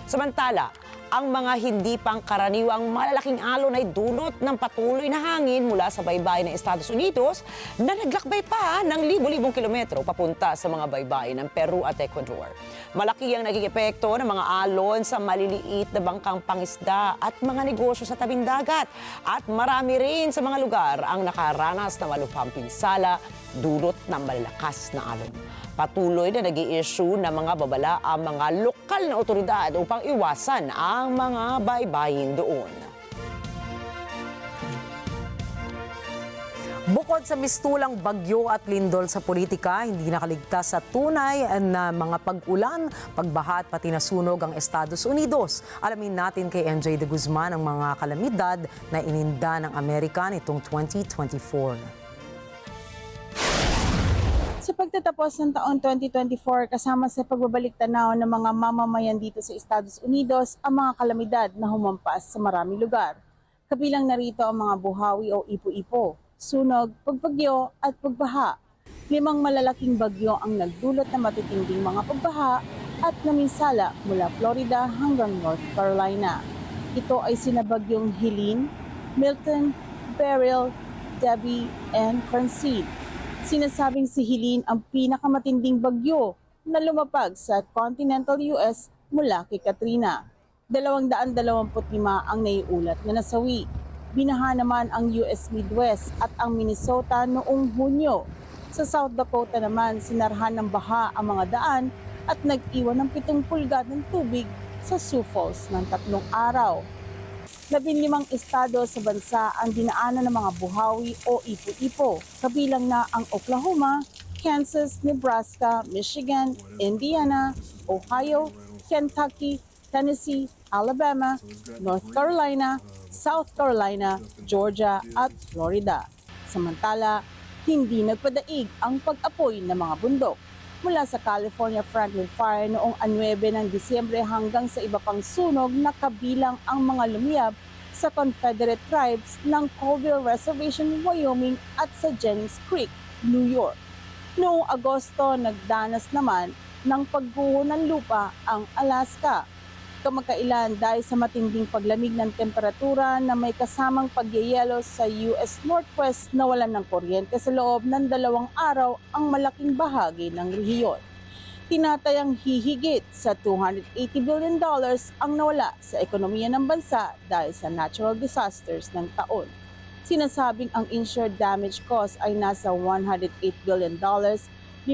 [SPEAKER 2] Samantala, ang mga hindi pangkaraniwang malalaking alon ay dulot ng patuloy na hangin mula sa baybayin ng Estados Unidos na naglakbay pa ng libo-libong kilometro papunta sa mga baybayin ng Peru at Ecuador. Malaki ang naging epekto ng mga alon sa maliliit na bangkang pangisda at mga negosyo sa tabing dagat. At marami rin sa mga lugar ang nakaranas ng malubhang pinsala dulot ng malalakas na alon. Patuloy na nag-i-issue ng mga babala ang mga lokal na otoridad upang iwasan ang mga baybayin doon.
[SPEAKER 1] Bukod sa mistulang bagyo at lindol sa politika, hindi nakaligtas sa tunay na mga pag-ulan, pagbaha at pati nasunog ang Estados Unidos. Alamin natin kay NJ de Guzman ang mga kalamidad na ininda ng Amerika nitong 2024.
[SPEAKER 4] Sa pagtatapos ng taon 2024, kasama sa pagbabalik tanaw ng mga mamamayan dito sa Estados Unidos ang mga kalamidad na humampas sa maraming lugar. Kabilang narito ang mga buhawi o ipo-ipo, sunog, pagbagyo at pagbaha. 5 malalaking bagyo ang nagdulot ng matitinding mga pagbaha at naminsala mula Florida hanggang North Carolina. Ito ay sina bagyong Helene, Milton, Beryl, Debbie, and Francine. Sinasabing si Helene ang pinakamatinding bagyo na lumapag sa continental US mula kay Katrina. 225 ang naiulat na nasawi. Binaha naman ang US Midwest at ang Minnesota noong Hunyo. Sa South Dakota naman, sinarhan ng baha ang mga daan at nag-iwan ng 7 pulgad ng tubig sa Sioux Falls ng 3 araw. 15 estado sa bansa ang dinaanan ng mga buhawi o ipo-ipo, kabilang na ang Oklahoma, Kansas, Nebraska, Michigan, Indiana, Ohio, Kentucky, Tennessee, Alabama, North Carolina, South Carolina, Georgia at Florida. Samantala, hindi nagpadaig ang pag-apoy ng mga bundok. Mula sa California Franklin Fire noong 9 ng Disyembre hanggang sa iba pang sunog na kabilang ang mga lumiyab sa Confederate tribes ng Colville Reservation, Wyoming at sa Jennings Creek, New York. Noong Agosto, nagdanas naman ng pagguho ng lupa ang Alaska. Kamakailan dahil sa matinding paglamig ng temperatura na may kasamang pagyayelo sa US Northwest na walan ng kuryente sa loob ng 2 araw ang malaking bahagi ng rehiyon. Tinatayang hihigit sa $280 billion ang nawala sa ekonomiya ng bansa dahil sa natural disasters ng taon. Sinasabing ang insured damage cost ay nasa $108 billion, 5%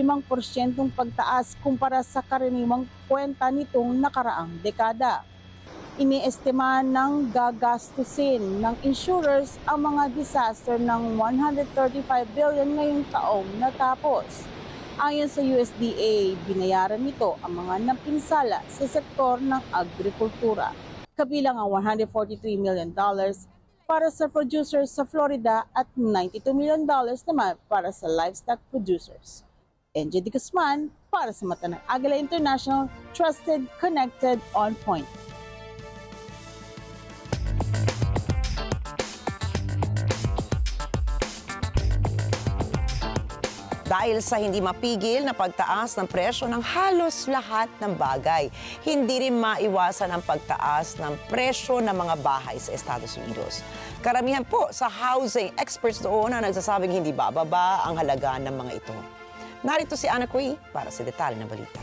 [SPEAKER 4] pagtaas kumpara sa karaniwang kwenta nitong nakaraang dekada. Iniestima ng gagastusin ng insurers ang mga disaster ng $135 billion ngayong taong natapos. Ayon sa USDA, binayaran nito ang mga napinsala sa sektor ng agrikultura. Kabilang ang $143 million para sa producers sa Florida at $92 million naman para sa livestock producers. NJ de Guzman para sa mata ng Agila International, trusted, connected, on point.
[SPEAKER 2] Dahil sa hindi mapigil na pagtaas ng presyo ng halos lahat ng bagay, hindi rin maiwasan ang pagtaas ng presyo ng mga bahay sa Estados Unidos. Karamihan po sa housing experts doon ang nagsasabing hindi bababa ang halaga ng mga ito. Narito si Ana Kui para sa detalye ng balita.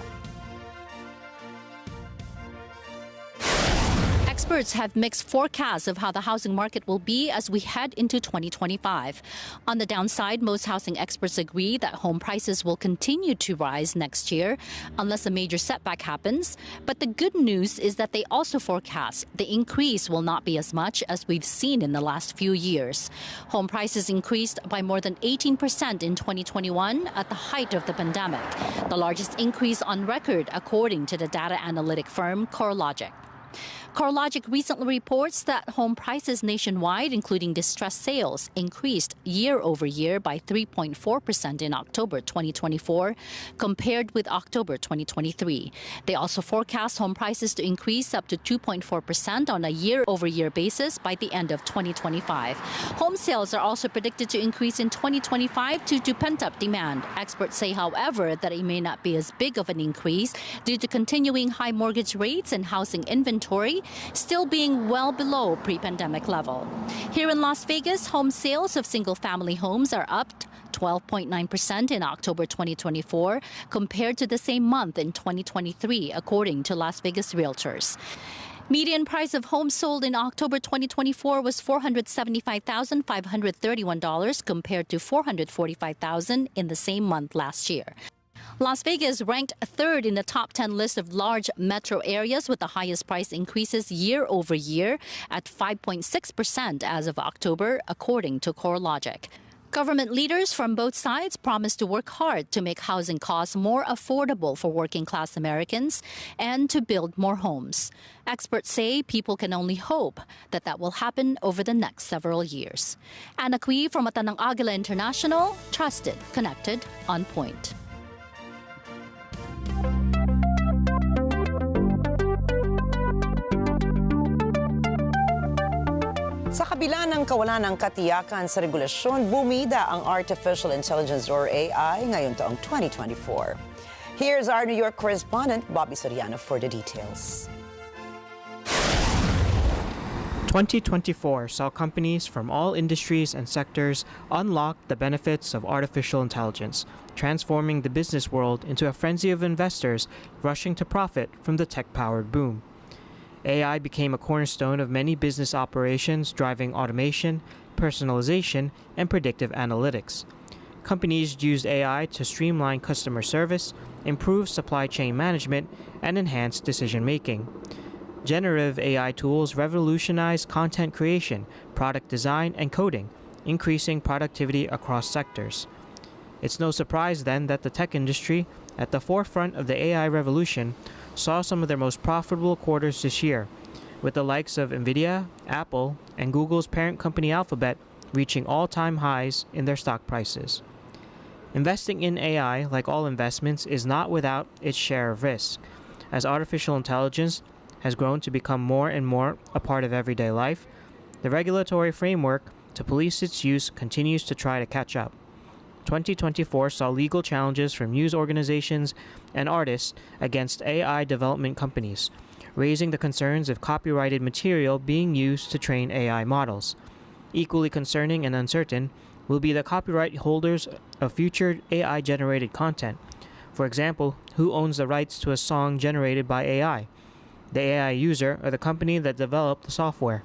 [SPEAKER 5] experts have mixed forecasts of how the housing market will be as we head into 2025. On the downside, most housing experts agree that home prices will continue to rise next year unless a major setback happens. But the good news is that they also forecast the increase will not be as much as we've seen in the last few years. Home prices increased by more than 18% in 2021 at the height of the pandemic, the largest increase on record according to the data analytic firm CoreLogic. CoreLogic recently reports that home prices nationwide, including distressed sales, increased year over year by 3.4% in October 2024 compared with October 2023. They also forecast home prices to increase up to 2.4% on a year-over-year basis by the end of 2025. Home sales are also predicted to increase in 2025 due to pent-up demand. Experts say, however, that it may not be as big of an increase due to continuing high mortgage rates and housing inventory still being well below pre-pandemic level. Here in Las Vegas, home sales of single-family homes are up 12.9% in October 2024 compared to the same month in 2023, according to Las Vegas Realtors. Median price of homes sold in October 2024 was $475,531 compared to $445,000 in the same month last year. Las Vegas ranked third in the top 10 list of large metro areas with the highest price increases year over year at 5.6% as of October, according to CoreLogic. Government leaders from both sides promised to work hard to make housing costs more affordable for working-class Americans and to build more homes. Experts say people can only hope that that will happen over the next several years. Anna Cui from Matanang Agila International, trusted, connected, on point.
[SPEAKER 2] Sa kabila ng kawalan ng katiyakan sa regulasyon, bumida ang Artificial Intelligence or AI ngayong taong 2024. Here's our New York correspondent, Bobby Soriano, for the details.
[SPEAKER 6] 2024 saw companies from all industries and sectors unlock the benefits of artificial intelligence, transforming the business world into a frenzy of investors rushing to profit from the tech-powered boom. AI became a cornerstone of many business operations, driving automation, personalization, and predictive analytics. Companies used AI to streamline customer service, improve supply chain management, and enhance decision-making. Generative AI tools revolutionized content creation, product design, and coding, increasing productivity across sectors. It's no surprise then that the tech industry, at the forefront of the AI revolution, saw some of their most profitable quarters this year, with the likes of Nvidia, Apple, and Google's parent company Alphabet reaching all-time highs in their stock prices. Investing in AI, like all investments, is not without its share of risk, as artificial intelligence has grown to become more and more a part of everyday life. The regulatory framework to police its use continues to try to catch up. 2024 saw legal challenges from news organizations and artists against AI development companies, raising the concerns of copyrighted material being used to train AI models. Equally concerning and uncertain will be the copyright holders of future AI-generated content. For example, who owns the rights to a song generated by AI? The AI user or the company that developed the software?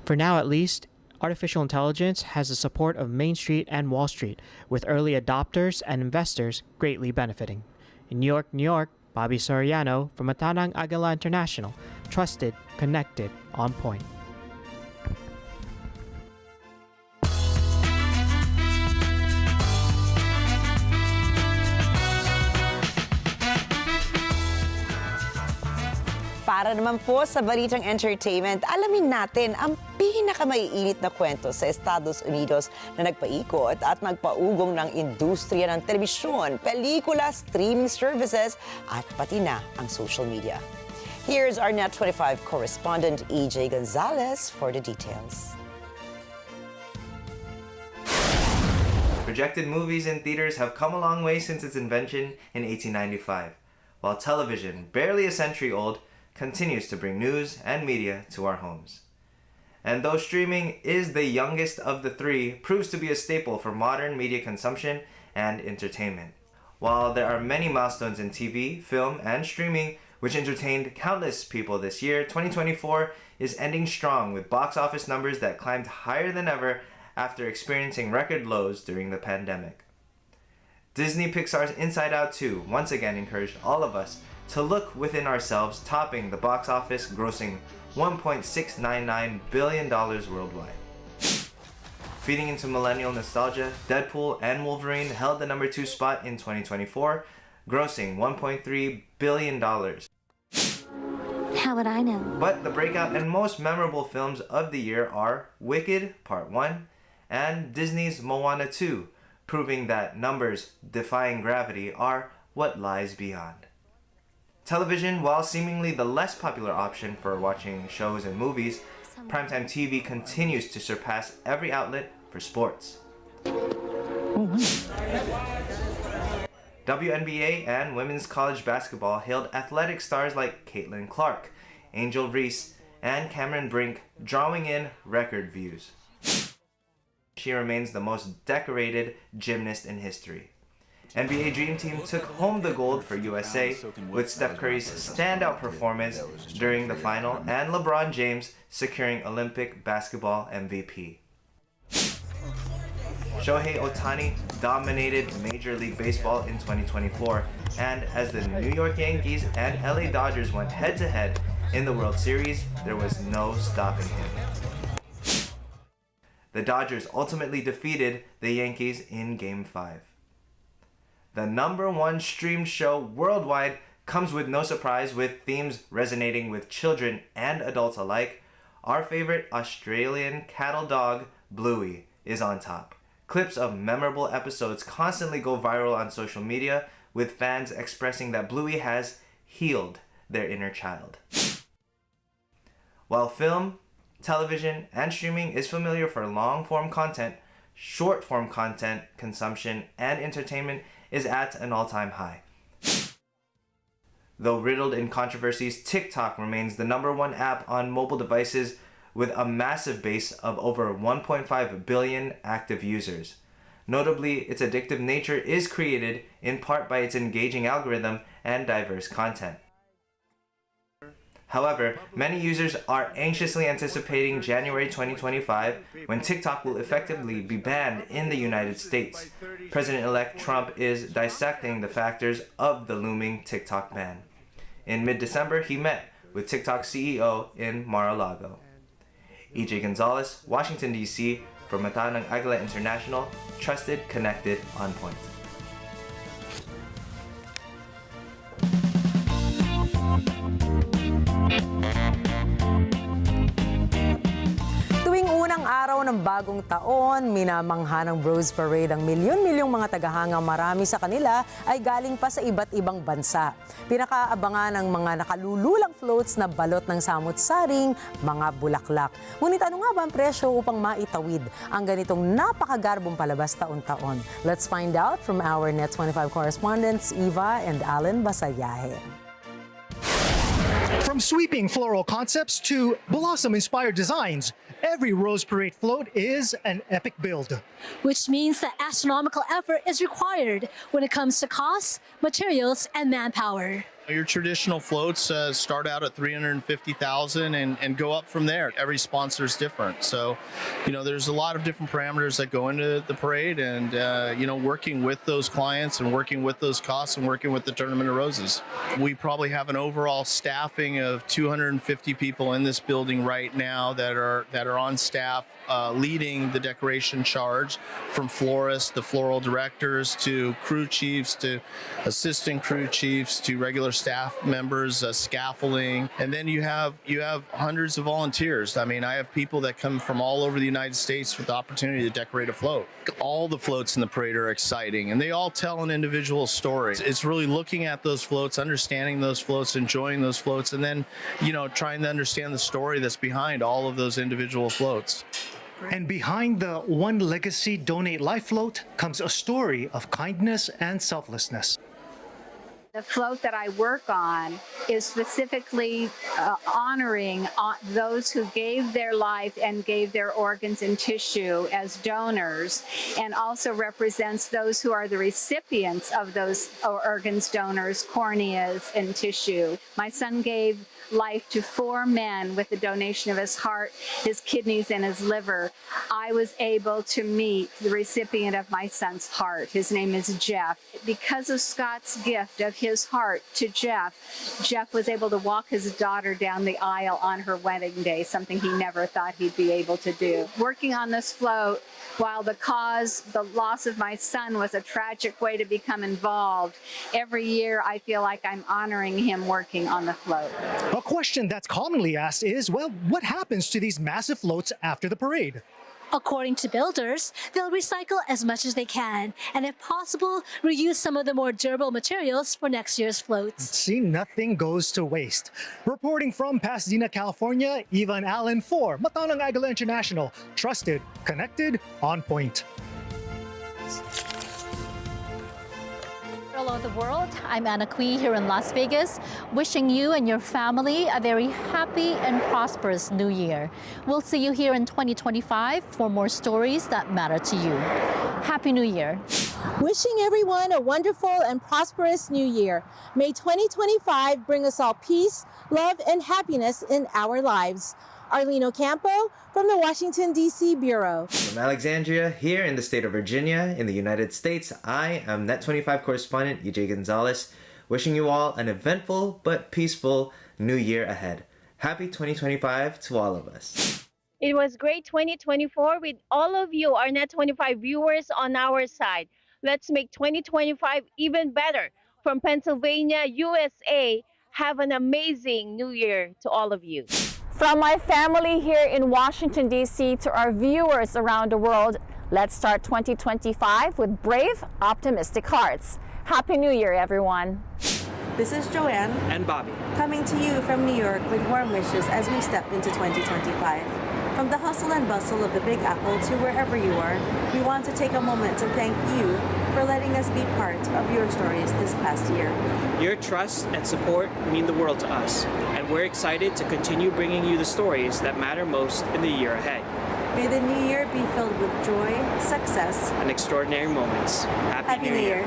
[SPEAKER 6] For now at least, artificial intelligence has the support of Main Street and Wall Street, with early adopters and investors greatly benefiting. In New York, Bobby Soriano from Matanang Agila International, trusted, connected, on point.
[SPEAKER 2] Para naman po sa balitang entertainment, alamin natin ang pinakamaiinit na kwento sa Estados Unidos na nagpaikot at nagpaugong ng industriya ng telebisyon, pelikula, streaming services at pati na ang social media. Here's our NET25 correspondent EJ Gonzalez for the details.
[SPEAKER 7] Projected movies in theaters have come a long way since its invention in 1895, while television, barely a century old, continues to bring news and media to our homes. And though streaming is the youngest of the three, proves to be a staple for modern media consumption and entertainment. While there are many milestones in TV, film, and streaming, which entertained countless people this year, 2024 is ending strong with box office numbers that climbed higher than ever after experiencing record lows during the pandemic. Disney Pixar's Inside Out 2 once again encouraged all of us to look within ourselves, topping the box office, grossing $1.699 billion worldwide. Feeding into millennial nostalgia, Deadpool and Wolverine held the number 2 spot in 2024, grossing $1.3 billion.
[SPEAKER 8] How would I know?
[SPEAKER 7] But the breakout and most memorable films of the year are Wicked Part 1 and Disney's Moana 2, proving that numbers defying gravity are what lies beyond. Television, while seemingly the less popular option for watching shows and movies, primetime TV continues to surpass every outlet for sports. WNBA and women's college basketball hailed athletic stars like Caitlin Clark, Angel Reese, and Cameron Brink, drawing in record views. She remains the most decorated gymnast in history. NBA Dream Team took home the gold for USA with Steph Curry's standout performance during the final and LeBron James securing Olympic basketball MVP. Shohei Ohtani dominated Major League Baseball in 2024, and as the New York Yankees and LA Dodgers went head-to-head in the World Series, there was no stopping him. The Dodgers ultimately defeated the Yankees in Game 5. The #1 streamed show worldwide comes with no surprise, with themes resonating with children and adults alike. Our favorite Australian cattle dog, Bluey, is on top. Clips of memorable episodes constantly go viral on social media, with fans expressing that Bluey has healed their inner child. While film, television, and streaming is familiar for long-form content, short-form content consumption and entertainment is at an all-time high. Though riddled in controversies, TikTok remains the #1 app on mobile devices with a massive base of over 1.5 billion active users. Notably, its addictive nature is created in part by its engaging algorithm and diverse content. However, many users are anxiously anticipating January 2025, when TikTok will effectively be banned in the United States. President-elect Trump is dissecting the factors of the looming TikTok ban. In mid-December, he met with TikTok CEO in Mar-a-Lago. EJ Gonzalez, Washington, D.C., for Mata ng Agila International, trusted, connected, on point.
[SPEAKER 1] Tuwing unang araw ng bagong taon, minamangha ng Bros Parade ang milyon-milyong mga tagahangang marami sa kanila ay galing pa sa iba't ibang bansa. Pinakaabangan ng mga nakalululang floats na balot ng samut-saring mga bulaklak. Ngunit ano nga ba ang presyo upang maitawid ang ganitong napakagarbong palabas taon-taon? Let's find out from our NET25 correspondents Eva and Alan Basayahe.
[SPEAKER 9] From sweeping floral concepts to blossom-inspired designs, every Rose Parade float is an epic build.
[SPEAKER 10] Which means that astronomical effort is required when it comes to costs, materials, and manpower.
[SPEAKER 24] Your traditional floats start out at $350,000 and go up from there. Every sponsor is different. So, there's a lot of different parameters that go into the parade, and, working with those clients and working with those costs and working with the Tournament of Roses. We probably have an overall staffing of 250 people in this building right now that are on staff leading the decoration charge, from florists to floral directors to crew chiefs to assistant crew chiefs to regular staff members, scaffolding, and then you have hundreds of volunteers. I mean, I have people that come from all over the United States with the opportunity to decorate a float. All the floats in the parade are exciting, and they all tell an individual story. It's really looking at those floats, understanding those floats, enjoying those floats, and then, trying to understand the story that's behind all of those individual floats.
[SPEAKER 9] And behind the One Legacy Donate Life float comes a story of kindness and selflessness.
[SPEAKER 8] The float that I work on is specifically honoring those who gave their life and gave their organs and tissue as donors, and also represents those who are the recipients of those organs, donors, corneas, and tissue. My son gave life to 4 men with the donation of his heart, his kidneys, and his liver. I was able to meet the recipient of my son's heart. His name is Jeff. Because of Scott's gift of his heart to Jeff, Jeff was able to walk his daughter down the aisle on her wedding day, something he never thought he'd be able to do. Working on this float, while the loss of my son was a tragic way to become involved, every year I feel like I'm honoring him working on the float.
[SPEAKER 9] A question that's commonly asked is, well, what happens to these massive floats after the parade?
[SPEAKER 10] According to builders, they'll recycle as much as they can, and if possible, reuse some of the more durable materials for next year's floats.
[SPEAKER 9] See, nothing goes to waste. Reporting from Pasadena, California, Ivan Allen for Matanang Agila International. Trusted, connected, on point.
[SPEAKER 5] All over the world, I'm Anna Kui here in Las Vegas, wishing you and your family a very happy and prosperous new year. We'll see you here in 2025 for more stories that matter to you. Happy New Year.
[SPEAKER 17] Wishing everyone a wonderful and prosperous new year. May 2025 bring us all peace, love, and happiness in our lives. Arlene Ocampo from the Washington, D.C. Bureau.
[SPEAKER 7] From Alexandria, here in the state of Virginia, in the United States, I am NET25 correspondent EJ Gonzalez, wishing you all an eventful but peaceful new year ahead. Happy 2025 to all of us.
[SPEAKER 18] It was great 2024 with all of you, our NET25 viewers on our side. Let's make 2025 even better. From Pennsylvania, USA, have an amazing new year to all of you.
[SPEAKER 23] From my family here in Washington, D.C. to our viewers around the world, let's start 2025 with brave, optimistic hearts. Happy New Year, everyone.
[SPEAKER 11] This is Joanne
[SPEAKER 6] and Bobby,
[SPEAKER 11] coming to you from New York with warm wishes as we step into 2025. From the hustle and bustle of the Big Apple to wherever you are, we want to take a moment to thank you for letting us be part of your stories this past year.
[SPEAKER 6] Your trust and support mean the world to us, and we're excited to continue bringing you the stories that matter most in the year ahead.
[SPEAKER 11] May the new year be filled with joy, success,
[SPEAKER 6] and extraordinary moments. Happy New Year.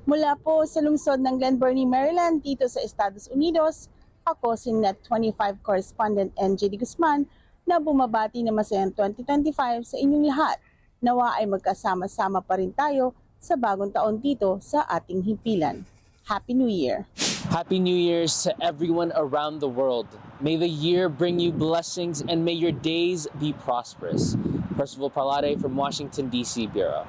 [SPEAKER 4] Mula po sa lungsod ng Glen Burnie, Maryland, dito sa Estados Unidos, ako si NET25 correspondent NJ de Guzman na bumabati na masayang 2025 sa inyong lahat. Nawa ay magkasama-sama pa rin tayo sa bagong taon dito sa ating himpilan. Happy New Year!
[SPEAKER 12] Happy New Year's to everyone around the world. May the year bring you blessings and may your days be prosperous. Percival Parlade from Washington, D.C. Bureau.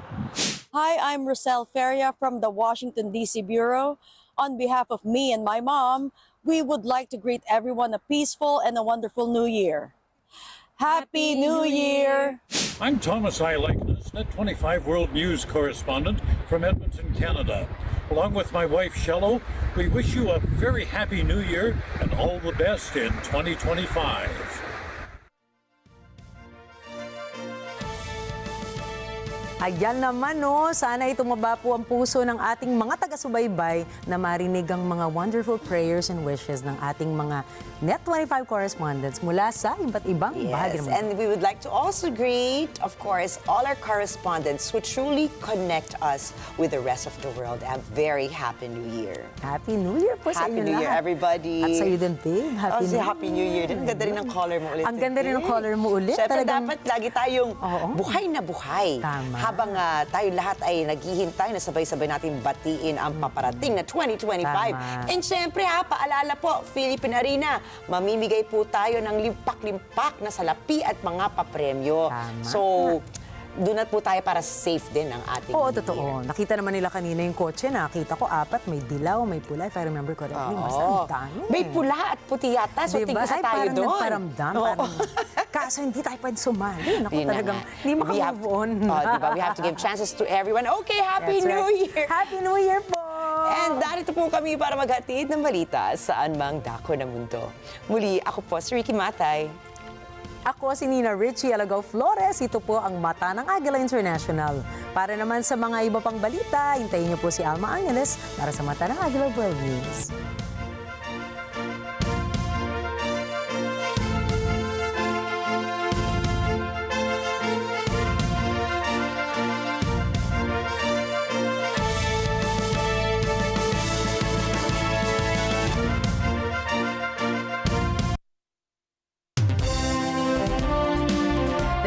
[SPEAKER 17] Hi, I'm Rosel Feria from the Washington, D.C. Bureau. On behalf of me and my mom, we would like to greet everyone a peaceful and a wonderful new year. Happy New Year!
[SPEAKER 19] I'm Thomas I. Likeness, NET25 World News correspondent from Edmonton, Canada. Along with my wife, Shello, we wish you a very happy New Year and all the best in 2025.
[SPEAKER 1] Ayan naman no, sana'y tumaba po ang puso ng ating mga taga-subaybay na marinig ang mga wonderful prayers and wishes ng ating mga NET25 correspondents mula sa iba't ibang bahagi ng mundo.
[SPEAKER 2] And we would like to also greet, of course, all our correspondents who truly connect us with the rest of the world. A very Happy New Year.
[SPEAKER 1] Happy New Year po sa inyo
[SPEAKER 2] Happy New Year,
[SPEAKER 1] lahat.
[SPEAKER 2] everybody.
[SPEAKER 1] At sa'yo din, babe.
[SPEAKER 2] Happy New Year din. Ang ganda rin ng color mo ulit.
[SPEAKER 1] Ang ganda rin ng color mo ulit.
[SPEAKER 2] Siyempre, dapat lagi tayong buhay na buhay.
[SPEAKER 1] Tama.
[SPEAKER 2] Habang tayo lahat ay naghihintay na sabay-sabay natin batiin ang paparating na 2025.
[SPEAKER 1] Tama.
[SPEAKER 2] And siyempre paalala po, Philippine Arena, mamimigay po tayo ng limpak-limpak na salapi at mga papremyo.
[SPEAKER 1] Tama.
[SPEAKER 2] So, doon na po tayo para safe din ang ating
[SPEAKER 1] Oo,
[SPEAKER 2] year.
[SPEAKER 1] totoo. Nakita naman nila kanina yung kotse. Nakita ko 4, may dilaw, may pula. If I remember correctly, basta ang dami.
[SPEAKER 2] May pula at puti yata, so
[SPEAKER 1] Diba?
[SPEAKER 2] tigisa
[SPEAKER 1] Ay,
[SPEAKER 2] tayo
[SPEAKER 1] parang
[SPEAKER 2] doon.
[SPEAKER 1] nagparamdam. Parang, kaso hindi tayo pwede sumali. Naku, talagang hindi makamove on.
[SPEAKER 2] Diba? We have to give chances to everyone. Okay, Happy
[SPEAKER 1] That's
[SPEAKER 2] New
[SPEAKER 1] right.
[SPEAKER 2] Year!
[SPEAKER 1] Happy New Year po!
[SPEAKER 2] And narito po kami para maghatid ng balita saan mang dako ng mundo. Muli, ako po si Ricky Matay.
[SPEAKER 1] Ako si Nina Richie Alagaw Flores. Ito po ang Mata ng Agila International. Para naman sa mga iba pang balita, hintayin niyo po si Alma Angeles para sa Mata ng Agila World News.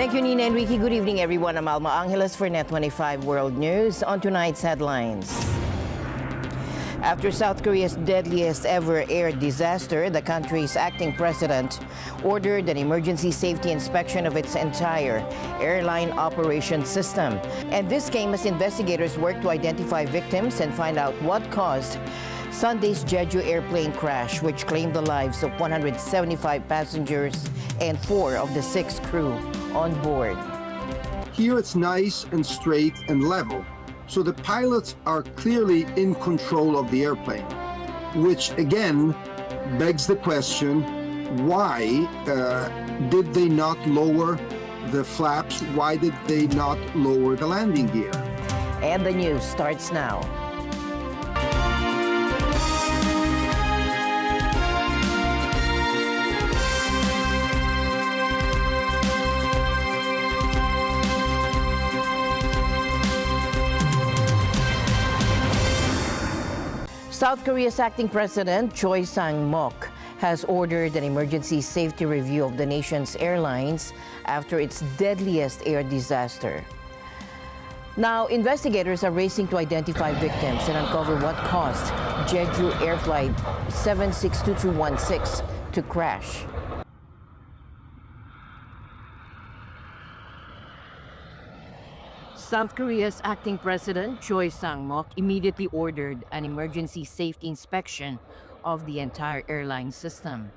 [SPEAKER 13] Thank you, Nina and Ricky. Good evening, everyone. I'm Alma Angeles for NET25 World News. On tonight's headlines. After South Korea's deadliest ever air disaster, the country's acting president ordered an emergency safety inspection of its entire airline operation system. And this came as investigators work to identify victims and find out what caused Sunday's Jeju Air plane crash, which claimed the lives of 175 passengers and 4 of the 6 crew on board.
[SPEAKER 14] Here it's nice and straight and level, so the pilots are clearly in control of the airplane, which again begs the question, why did they not lower the flaps? Why did they not lower the landing gear?
[SPEAKER 13] And the news starts now. South Korea's acting president, Choi Sang-mok, has ordered an emergency safety review of the nation's airlines after its deadliest air disaster. Now, investigators are racing to identify victims and uncover what caused Jeju Air Flight 762216 to crash. South Korea's acting president, Choi Sang-mok, immediately ordered an emergency safety inspection of the entire airline system.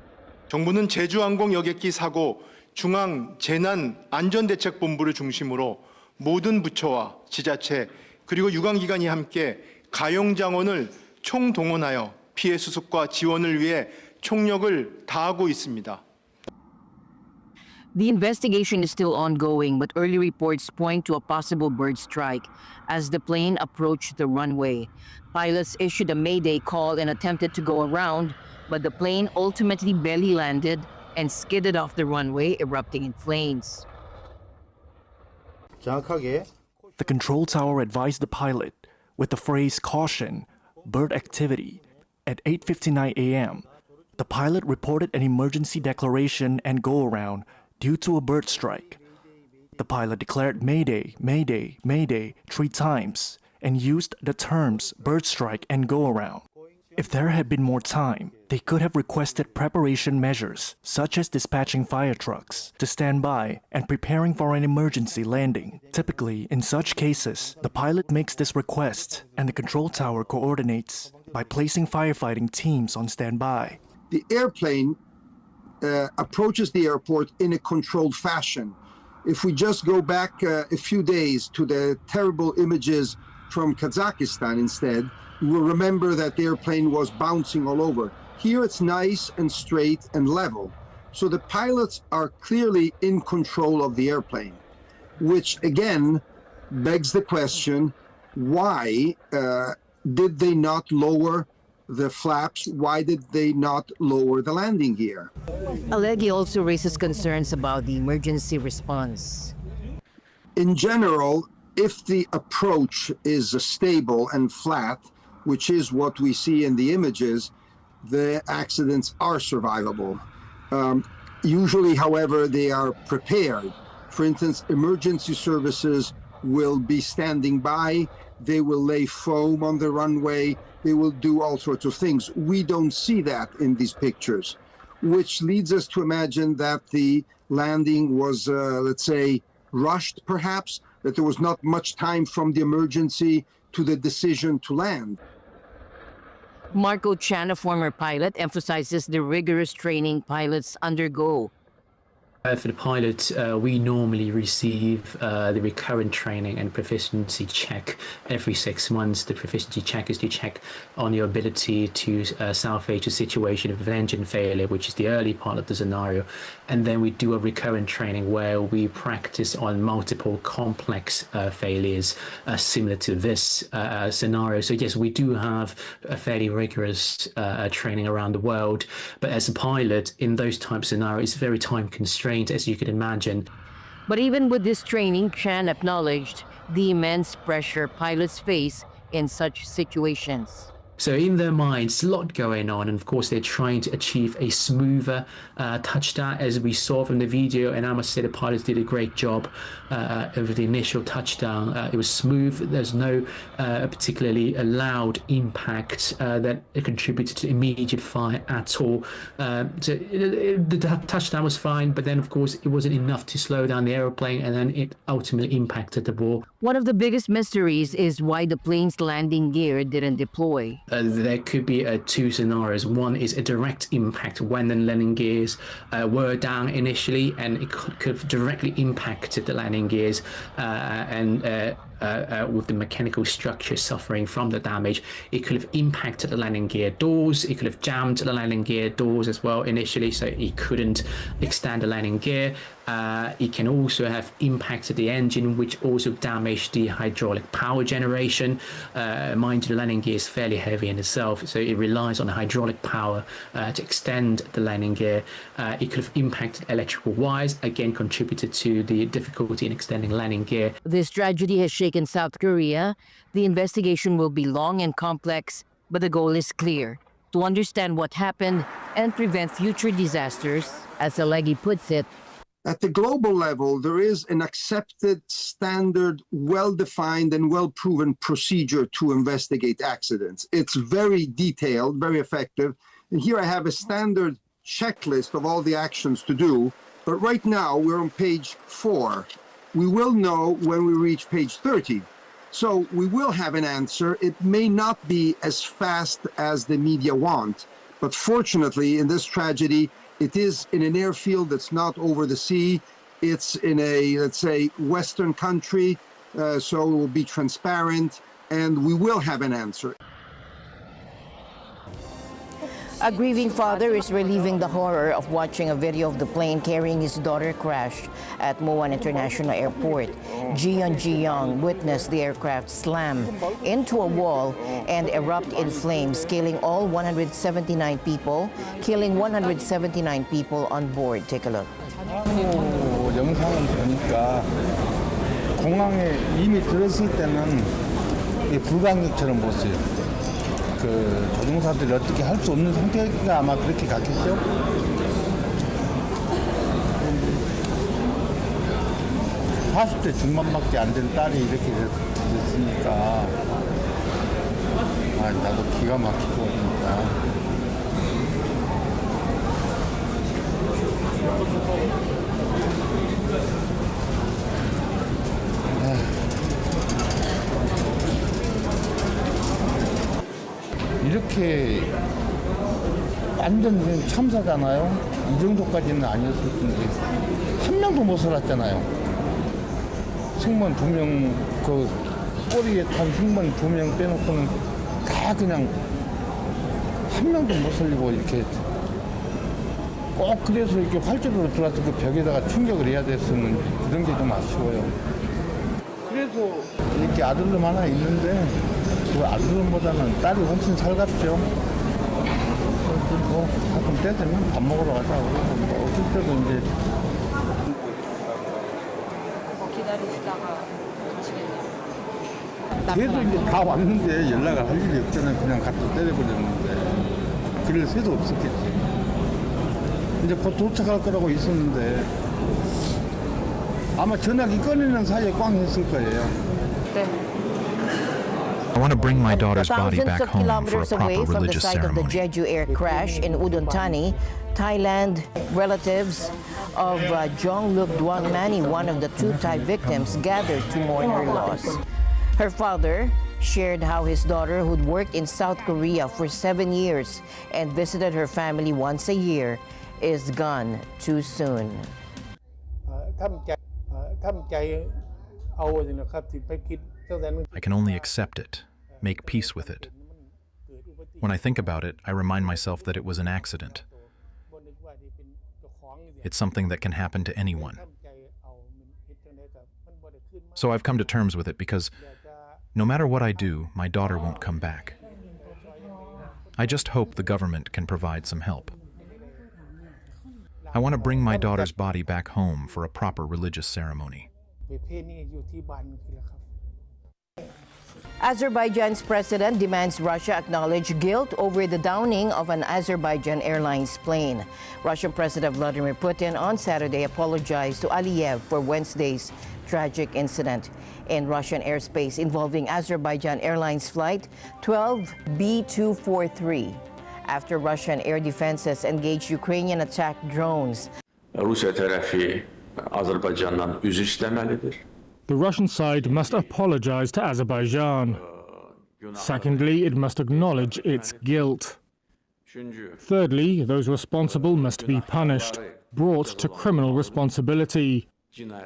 [SPEAKER 15] 정부는 제주항공 여객기 사고 중앙 재난 안전대책본부를 중심으로 모든 부처와 지자체 그리고 유관기관이 함께 가용장원을 총동원하여 피해 수습과 지원을 위해 총력을 다하고 있습니다.
[SPEAKER 13] The investigation is still ongoing, but early reports point to a possible bird strike as the plane approached the runway. Pilots issued a mayday call and attempted to go around, but the plane ultimately belly landed and skidded off the runway, erupting in flames.
[SPEAKER 16] The control tower advised the pilot with the phrase caution, bird activity. At 8:59 a.m., the pilot reported an emergency declaration and go-around due to a bird strike. The pilot declared Mayday, Mayday, Mayday 3 times and used the terms bird strike and go around. If there had been more time, they could have requested preparation measures such as dispatching fire trucks to stand by and preparing for an emergency landing. Typically, in such cases, the pilot makes this request and the control tower coordinates by placing firefighting teams on standby.
[SPEAKER 14] The airplane approaches the airport in a controlled fashion. If we just go back a few days to the terrible images from Kazakhstan instead, we will remember that the airplane was bouncing all over. Here it's nice and straight and level, so the pilots are clearly in control of the airplane, which again begs the question, why did they not lower the flaps? Why did they not lower the landing gear?
[SPEAKER 13] Alegi also raises concerns about the emergency response.
[SPEAKER 14] In general, if the approach is stable and flat, which is what we see in the images, the accidents are survivable. Usually, however, they are prepared. For instance, emergency services will be standing by, they will lay foam on the runway, they will do all sorts of things. We don't see that in these pictures, which leads us to imagine that the landing was, let's say, rushed perhaps, that there was not much time from the emergency to the decision to land.
[SPEAKER 13] Marco Chan, a former pilot, emphasizes the rigorous training pilots undergo.
[SPEAKER 3] For the pilot, we normally receive the recurrent training and proficiency check every 6 months. The proficiency check is to check on your ability to salvage a situation of engine failure, which is the early part of the scenario. And then we do a recurrent training where we practice on multiple complex failures similar to this scenario. So yes, we do have a fairly rigorous training around the world. But as a pilot, in those type of scenarios, it's very time constrained, as you can imagine.
[SPEAKER 13] But even with this training, Chan acknowledged the immense pressure pilots face in such situations.
[SPEAKER 3] So in their minds, a lot going on, and of course they're trying to achieve a smoother touchdown, as we saw from the video. And I must say the pilots did a great job of the initial touchdown. It was smooth. There's no particularly loud impact that contributed to immediate fire at all. So the touchdown was fine, but then of course it wasn't enough to slow down the aeroplane, and then it ultimately impacted the wall.
[SPEAKER 13] One of the biggest mysteries is why the plane's landing gear didn't deploy.
[SPEAKER 3] There could be two scenarios. One is a direct impact when the landing gears were down initially, and it could have directly impacted the landing gears with the mechanical structure suffering from the damage. It could have impacted the landing gear doors. It could have jammed the landing gear doors as well initially, so it couldn't extend the landing gear. It can also have impacted the engine, which also damaged the hydraulic power generation. Mind you, the landing gear is fairly heavy in itself, so it relies on the hydraulic power to extend the landing gear. It could have impacted electrical wires, again contributed to the difficulty in extending landing gear.
[SPEAKER 13] This tragedy has shaken South Korea. The investigation will be long and complex, but the goal is clear: to understand what happened and prevent future disasters. As Alegi puts it,
[SPEAKER 14] at the global level, there is an accepted, standard, well-defined and well-proven procedure to investigate accidents. It's very detailed, very effective. And here I have a standard checklist of all the actions to do. But right now, we're on page 4. We will know when we reach page 30. So we will have an answer. It may not be as fast as the media want. But fortunately, in this tragedy, it is in an airfield that's not over the sea. It's in a, let's say, Western country, so it will be transparent, and we will have an answer.
[SPEAKER 13] a grieving father is relieving the horror of watching a video of the plane carrying his daughter crash at Muan International Airport. Jiyeon Ji-young witnessed the aircraft slam into a wall and erupt in flames, killing all 179 people, killing 179 people on board. Take a look.
[SPEAKER 20] 영상을 보니까 공항에 이미 들었을 때는 불강력처럼 보였어요. 그 조종사들이 어떻게 할 수 없는 상태가 아마 그렇게 갔겠죠. 40대 중반밖에 안 된 딸이 이렇게 됐으니까 나도 기가 막히고 그러니까. 이렇게 완전 참사잖아요. 이 정도까지는 아니었을 텐데 한 명도 못 살았잖아요. 승무원 2명, 그 꼬리에 탄 승무원 2명 빼놓고는 다 그냥 한 명도 못 살리고 이렇게 꼭 그래서 이렇게 활주로로 들어와서 그 벽에다가 충격을 해야 됐으면 그런 게 좀 아쉬워요. 그래서 이렇게 아들놈 하나 있는데 그 아들놈보다는 딸이 훨씬 살갑죠. 뭐 가끔 때 되면 밥 먹으러 가자고 뭐 어쩔 때도 이제
[SPEAKER 4] 기다리시다가 가시겠네요.
[SPEAKER 20] 걔도 이제 다 왔는데 연락을 할 일이 없잖아요. 그냥 갖다 때려버렸는데 그럴 새도 없었겠지. 이제 곧 도착할 거라고 있었는데 아마 전화기 꺼내는 사이에 꽝 했을 거예요.
[SPEAKER 4] 네.
[SPEAKER 21] I want to bring my daughter's body
[SPEAKER 13] Thousands
[SPEAKER 21] back
[SPEAKER 13] of
[SPEAKER 21] home for a
[SPEAKER 13] kilometers
[SPEAKER 21] proper
[SPEAKER 13] away from the
[SPEAKER 21] religious
[SPEAKER 13] site of the
[SPEAKER 21] ceremony.
[SPEAKER 13] Jeju Air crash in Udon Thani, Thailand, relatives of Jongluk Dwangmani, one of the 2 Thai victims, gathered to mourn her loss. Her father shared how his daughter, who'd worked in South Korea for 7 years and visited her family once a year, is gone too soon.
[SPEAKER 21] I can only accept it, make peace with it. When I think about it, I remind myself that it was an accident. It's something that can happen to anyone. So I've come to terms with it because no matter what I do, my daughter won't come back. I just hope the government can provide some help. I want to bring my daughter's body back home for a proper religious ceremony.
[SPEAKER 13] Azerbaijan's president demands Russia acknowledge guilt over the downing of an Azerbaijan Airlines plane. Russian President Vladimir Putin on Saturday apologized to Aliyev for Wednesday's tragic incident in Russian airspace involving Azerbaijan Airlines flight 12 B243 after Russian air defenses engaged Ukrainian attack drones.
[SPEAKER 8] Rusya tərəfi Azərbaycandan üzr istəməlidir.
[SPEAKER 10] The Russian side must apologize to Azerbaijan. Secondly, it must acknowledge its guilt. Thirdly, those responsible must be punished, brought to criminal responsibility.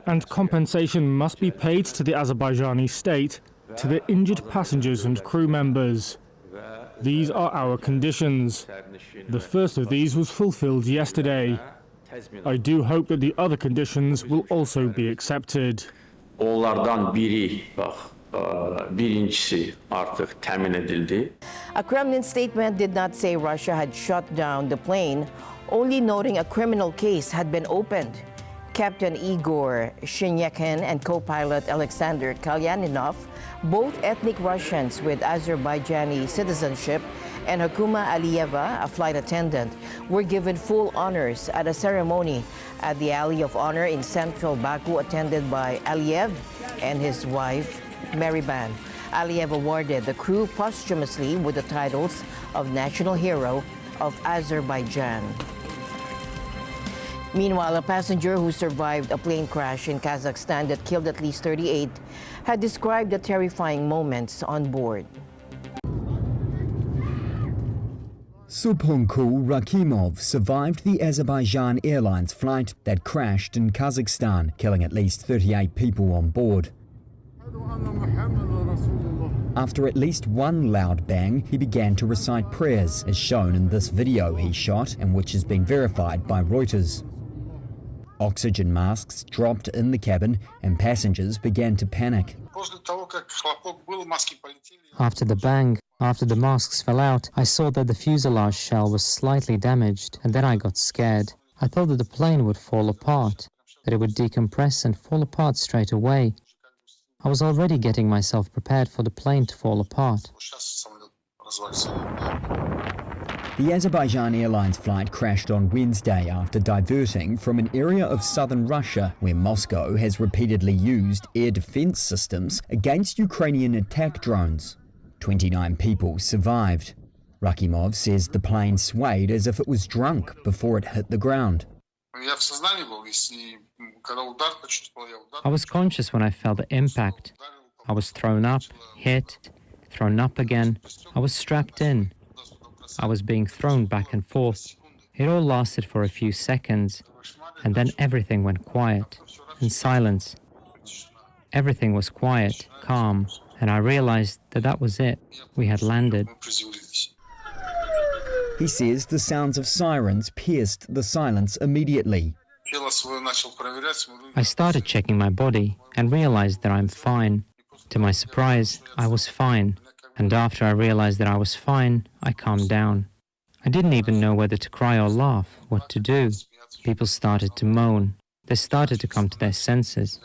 [SPEAKER 10] And compensation must be paid to the Azerbaijani state, to the injured passengers and crew members. These are our conditions. The first of these was fulfilled yesterday. I do hope that the other conditions will also be accepted.
[SPEAKER 8] Onlardan biri, birincisi artıq təmin edildi.
[SPEAKER 13] A Kremlin statement did not say Russia had shut down the plane, only noting a criminal case had been opened. Captain Igor Shinyakin and co-pilot Alexander Kalyaninov, both ethnic Russians with Azerbaijani citizenship, and Hakuma Aliyeva, a flight attendant, were given full honors at a ceremony at the Alley of Honor in central Baku attended by Aliyev and his wife, Mariban. Aliyev awarded the crew posthumously with the titles of National Hero of Azerbaijan. Meanwhile, a passenger who survived a plane crash in Kazakhstan that killed at least 38 had described the terrifying moments on board.
[SPEAKER 22] Subhunkul Rakimov survived the Azerbaijan Airlines flight that crashed in Kazakhstan, killing at least 38 people on board. After at least one loud bang, he began to recite prayers, as shown in this video he shot and which has been verified by Reuters. Oxygen masks dropped in the cabin and passengers began to panic.
[SPEAKER 24] After the bang, after the masks fell out, I saw that the fuselage shell was slightly damaged, and then I got scared. I thought that the plane would fall apart, that it would decompress and fall apart straight away. I was already getting myself prepared for the plane to fall apart.
[SPEAKER 22] The Azerbaijan Airlines flight crashed on Wednesday after diverting from an area of southern Russia where Moscow has repeatedly used air defense systems against Ukrainian attack drones. 29 people survived. Rakimov says the plane swayed as if it was drunk before it hit the ground.
[SPEAKER 24] I was conscious when I felt the impact. I was thrown up, hit, thrown up again. I was strapped in. I was being thrown back and forth. It all lasted for a few seconds, and then everything went quiet, in silence. Everything was quiet, calm, and I realized that that was it. We had landed.
[SPEAKER 22] He says the sounds of sirens pierced the silence immediately.
[SPEAKER 24] I started checking my body and realized that I'm fine. To my surprise, I was fine. And after I realized that I was fine, I calmed down. I didn't even know whether to cry or laugh, what to do. People started to moan. They started to come to their senses.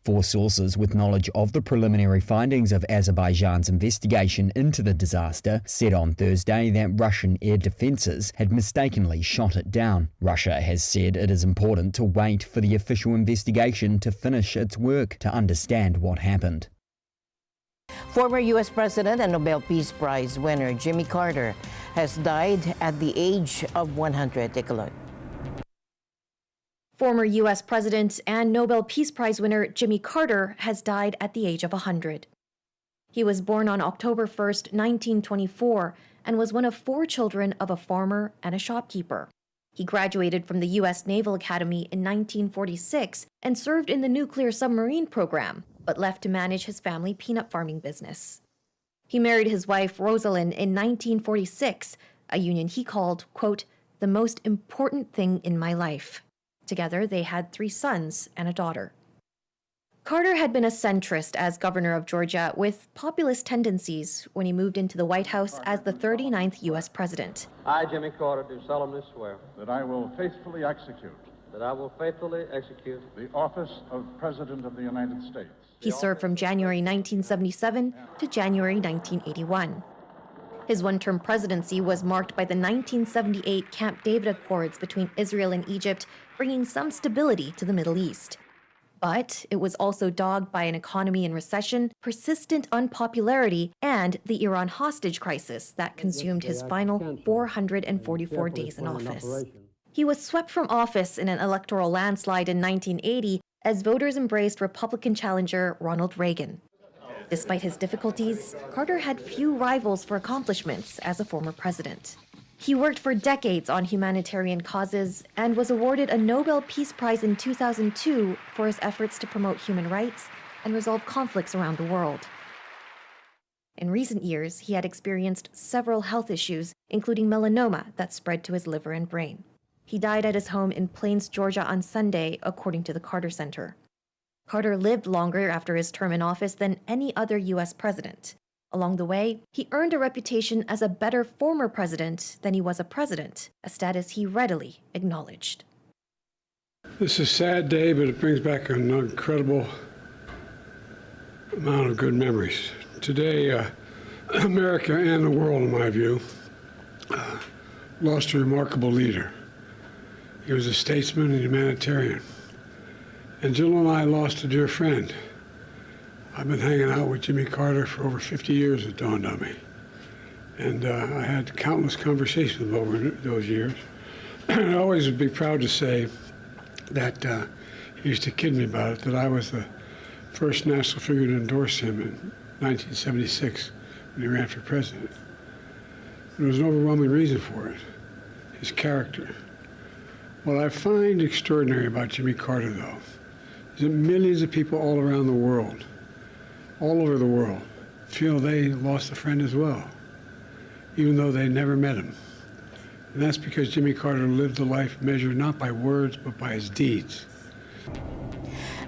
[SPEAKER 22] 4 sources with knowledge of the preliminary findings of Azerbaijan's investigation into the disaster said on Thursday that Russian air defenses had mistakenly shot it down. Russia has said it is important to wait for the official investigation to finish its work to understand what happened.
[SPEAKER 13] Former U.S. President and Nobel Peace Prize winner Jimmy Carter has died at the age of 100. Take a look.
[SPEAKER 25] Former U.S. President and Nobel Peace Prize winner Jimmy Carter has died at the age of 100. He was born on October 1st, 1924, and was one of 4 children of a farmer and a shopkeeper. He graduated from the U.S. Naval Academy in 1946 and served in the nuclear submarine program, but left to manage his family peanut farming business. He married his wife, Rosalind, in 1946, a union he called, quote, the most important thing in my life. Together, they had 3 sons and a daughter. Carter had been a centrist as governor of Georgia with populist tendencies when he moved into the White House as the 39th U.S. president.
[SPEAKER 5] I, Jimmy Carter, do solemnly swear
[SPEAKER 7] that I will faithfully execute the office of President of the United States.
[SPEAKER 25] He served from January 1977 to January 1981. His one-term presidency was marked by the 1978 Camp David Accords between Israel and Egypt, bringing some stability to the Middle East. But it was also dogged by an economy in recession, persistent unpopularity, and the Iran hostage crisis that consumed his final 444 days in office. He was swept from office in an electoral landslide in 1980 as voters embraced Republican challenger Ronald Reagan. Despite his difficulties, Carter had few rivals for accomplishments as a former president. He worked for decades on humanitarian causes and was awarded a Nobel Peace Prize in 2002 for his efforts to promote human rights and resolve conflicts around the world. In recent years, he had experienced several health issues, including melanoma that spread to his liver and brain. He died at his home in Plains, Georgia on Sunday, according to the Carter Center. Carter lived longer after his term in office than any other U.S. president. Along the way, he earned a reputation as a better former president than he was a president, a status he readily acknowledged.
[SPEAKER 9] This is a sad day, but it brings back an incredible amount of good memories. Today, America and the world, in my view, lost a remarkable leader. He was a statesman and humanitarian. And Jill and I lost a dear friend. I've been hanging out with Jimmy Carter for over 50 years, it dawned on me. And I had countless conversations over those years. I always would be proud to say that he used to kid me about it, that I was the first national figure to endorse him in 1976 when he ran for president. There was an overwhelming reason for it, his character. What I find extraordinary about Jimmy Carter, though, is that millions of people all around the world, all over the world, feel they lost a friend as well, even though they never met him. And that's because Jimmy Carter lived a life measured not by words, but by his deeds.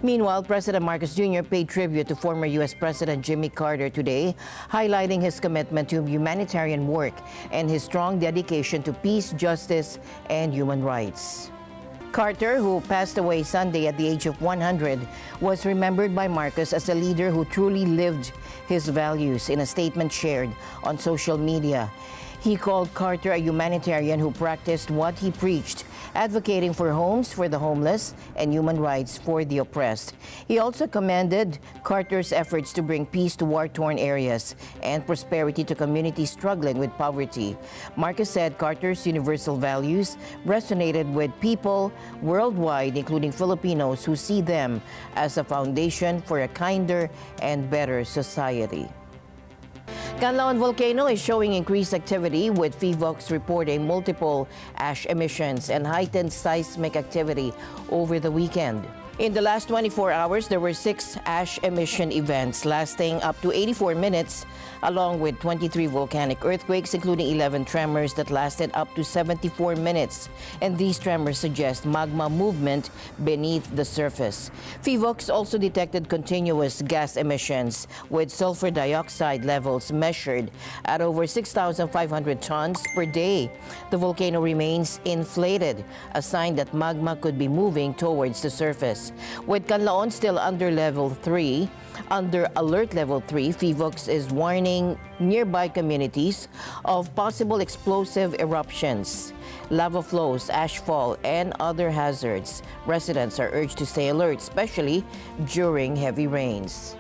[SPEAKER 13] Meanwhile, President Marcos Jr. paid tribute to former U.S. President Jimmy Carter today, highlighting his commitment to humanitarian work and his strong dedication to peace, justice, and human rights. Carter, who passed away Sunday at the age of 100, was remembered by Marcos as a leader who truly lived his values in a statement shared on social media. He called Carter a humanitarian who practiced what he preached, advocating for homes for the homeless and human rights for the oppressed. He also commended Carter's efforts to bring peace to war-torn areas and prosperity to communities struggling with poverty. Marcos said Carter's universal values resonated with people worldwide, including Filipinos who see them as a foundation for a kinder and better society. Canlaon volcano is showing increased activity, with PHIVOX reporting multiple ash emissions and heightened seismic activity over the weekend. In the last 24 hours, there were 6 ash emission events lasting up to 84 minutes, along with 23 volcanic earthquakes, including 11 tremors that lasted up to 74 minutes. And these tremors suggest magma movement beneath the surface. PHIVOX also detected continuous gas emissions, with sulfur dioxide levels measured at over 6,500 tons per day. The volcano remains inflated, a sign that magma could be moving towards the surface. With Canlaon still under alert level 3, PHIVOX is warning nearby communities of possible explosive eruptions, lava flows, ashfall, and other hazards. Residents are urged to stay alert, especially during heavy rains.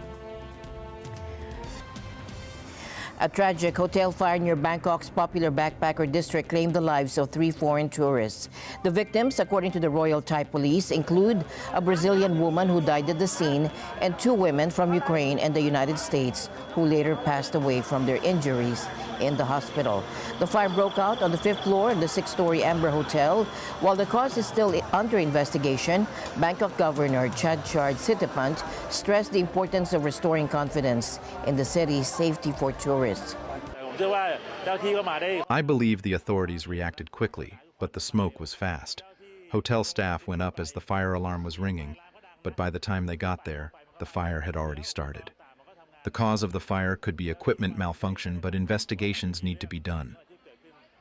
[SPEAKER 13] A tragic hotel fire near Bangkok's popular backpacker district claimed the lives of 3 foreign tourists. The victims, according to the Royal Thai Police, include a Brazilian woman who died at the scene and 2 women from Ukraine and the United States who later passed away from their injuries in the hospital. The fire broke out on the 5th floor of the 6-story Amber Hotel. While the cause is still under investigation, Bangkok Governor Chadchard Sitapant stressed the importance of restoring confidence in the city's safety for tourists.
[SPEAKER 21] I believe the authorities reacted quickly, but the smoke was fast. Hotel staff went up as the fire alarm was ringing, but by the time they got there, the fire had already started. The cause of the fire could be equipment malfunction, but investigations need to be done.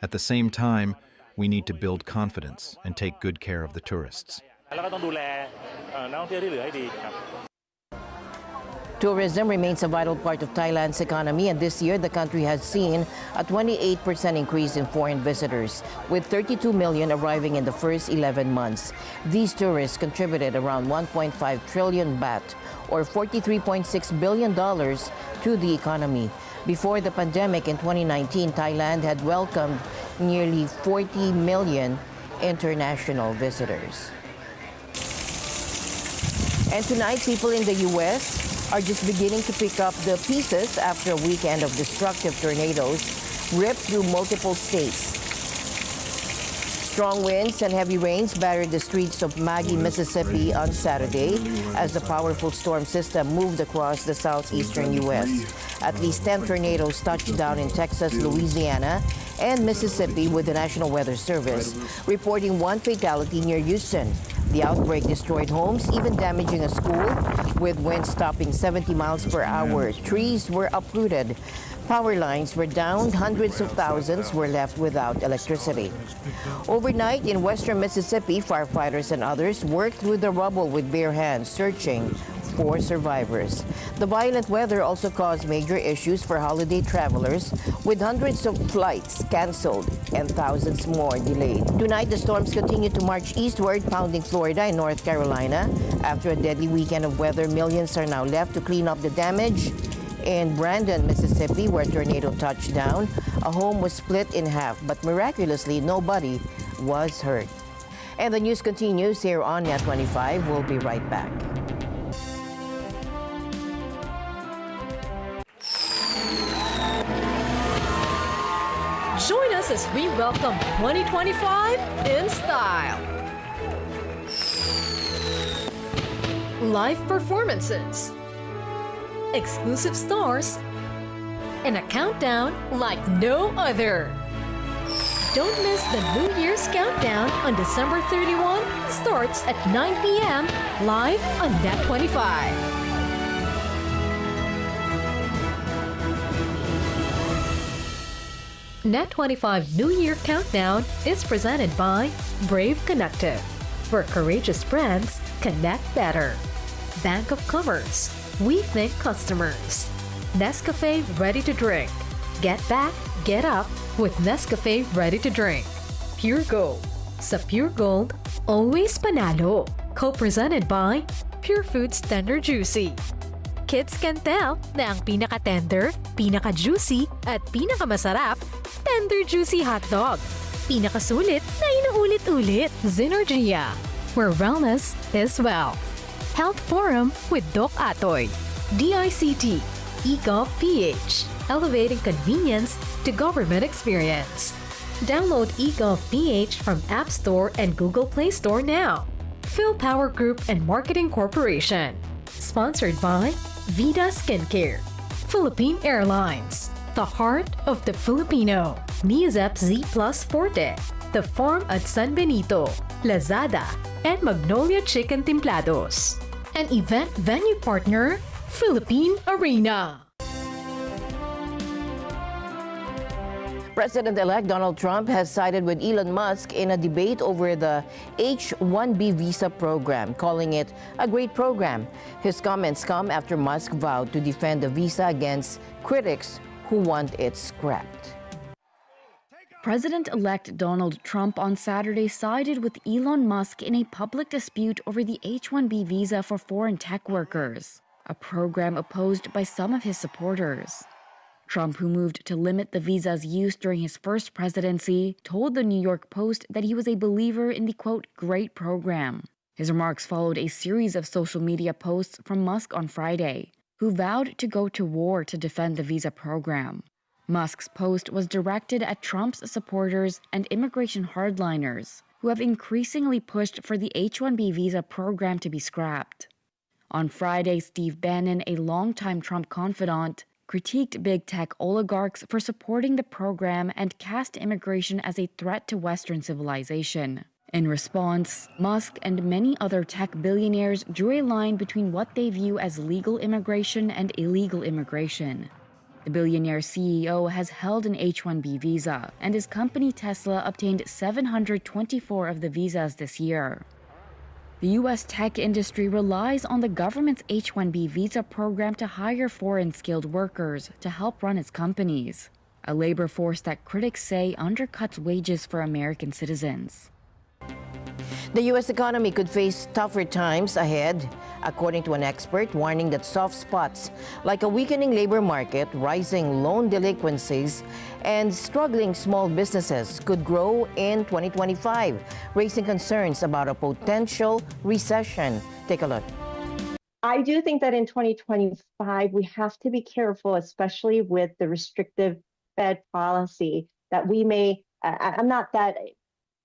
[SPEAKER 21] At the same time, we need to build confidence and take good care of the tourists.
[SPEAKER 13] Tourism remains a vital part of Thailand's economy, and this year the country has seen a 28% increase in foreign visitors, with 32 million arriving in the first 11 months. These tourists contributed around 1.5 trillion baht, or $43.6 billion, to the economy. Before the pandemic in 2019, Thailand had welcomed nearly 40 million international visitors. And tonight, people in the U.S. are just beginning to pick up the pieces after a weekend of destructive tornadoes ripped through multiple states. Strong winds and heavy rains battered the streets of Maggie, Mississippi on Saturday as the powerful storm system moved across the southeastern U.S. At least 10 tornadoes touched down in Texas, Louisiana, and Mississippi, with the National Weather Service reporting 1 fatality near Houston. The outbreak destroyed homes, even damaging a school, with winds topping 70 miles per hour. Trees were uprooted. Power lines were downed. Hundreds of thousands were left without electricity. Overnight in western Mississippi, firefighters and others worked through the rubble with bare hands, searching for survivors. The violent weather also caused major issues for holiday travelers, with hundreds of flights canceled and thousands more delayed. Tonight, the storms continue to march eastward, pounding Florida and North Carolina. After a deadly weekend of weather, millions are now left to clean up the damage. In Brandon, Mississippi, where a tornado touched down, a home was split in half, but miraculously, nobody was hurt. And the news continues here on NET25. We'll be right back.
[SPEAKER 6] Join us as we welcome 2025 in style. Live performances, exclusive stars, and a countdown like no other. Don't miss the New Year's countdown on December 31. Starts at 9 p.m. live on NET25. NET25 New Year Countdown is presented by Brave Connective, where courageous brands connect better. Bank of Commerce, we think customers. Nescafe Ready to Drink. Get back, get up with Nescafe Ready to Drink. Pure Gold. Sa Pure Gold, always panalo. Co-presented by Pure Foods Tender Juicy. Kids can tell na ang pinaka-tender, pinaka-juicy, at pinaka-masarap, Tender Juicy Hot Dog. Pinaka-sulit na inuulit-ulit, Zynergia, where wellness is wealth. Health Forum with Doc Atoy. DICT, eGov PH, elevating convenience to government experience. Download eGov PH from App Store and Google Play Store now. Phil Power Group and Marketing Corporation. Sponsored by Vida Skincare. Philippine Airlines, the heart of the Filipino. Mizep Z Plus Forte, The Farm at San Benito, Lazada, and Magnolia Chicken Templados. An event venue partner, Philippine Arena.
[SPEAKER 13] President-elect Donald Trump has sided with Elon Musk in a debate over the H-1B visa program, calling it a great program. His comments come after Musk vowed to defend the visa against critics who want it scrapped.
[SPEAKER 11] President-elect Donald Trump on Saturday sided with Elon Musk in a public dispute over the H-1B visa for foreign tech workers, a program opposed by some of his supporters. Trump, who moved to limit the visa's use during his first presidency, told the New York Post that he was a believer in the, quote, great program. His remarks followed a series of social media posts from Musk on Friday, who vowed to go to war to defend the visa program. Musk's post was directed at Trump's supporters and immigration hardliners, who have increasingly pushed for the H-1B visa program to be scrapped. On Friday, Steve Bannon, a longtime Trump confidant, critiqued big tech oligarchs for supporting the program and cast immigration as a threat to Western civilization. In response, Musk and many other tech billionaires drew a line between what they view as legal immigration and illegal immigration. The billionaire CEO has held an H-1B visa, and his company Tesla obtained 724 of the visas this year. The U.S. tech industry relies on the government's H-1B visa program to hire foreign skilled workers to help run its companies, a labor force that critics say undercuts wages for American citizens.
[SPEAKER 13] The U.S. economy could face tougher times ahead, according to an expert, warning that soft spots like a weakening labor market, rising loan delinquencies, and struggling small businesses could grow in 2025, raising concerns about a potential recession. Take a look.
[SPEAKER 12] I do think that in 2025, we have to be careful, especially with the restrictive Fed policy, that we may, I'm not that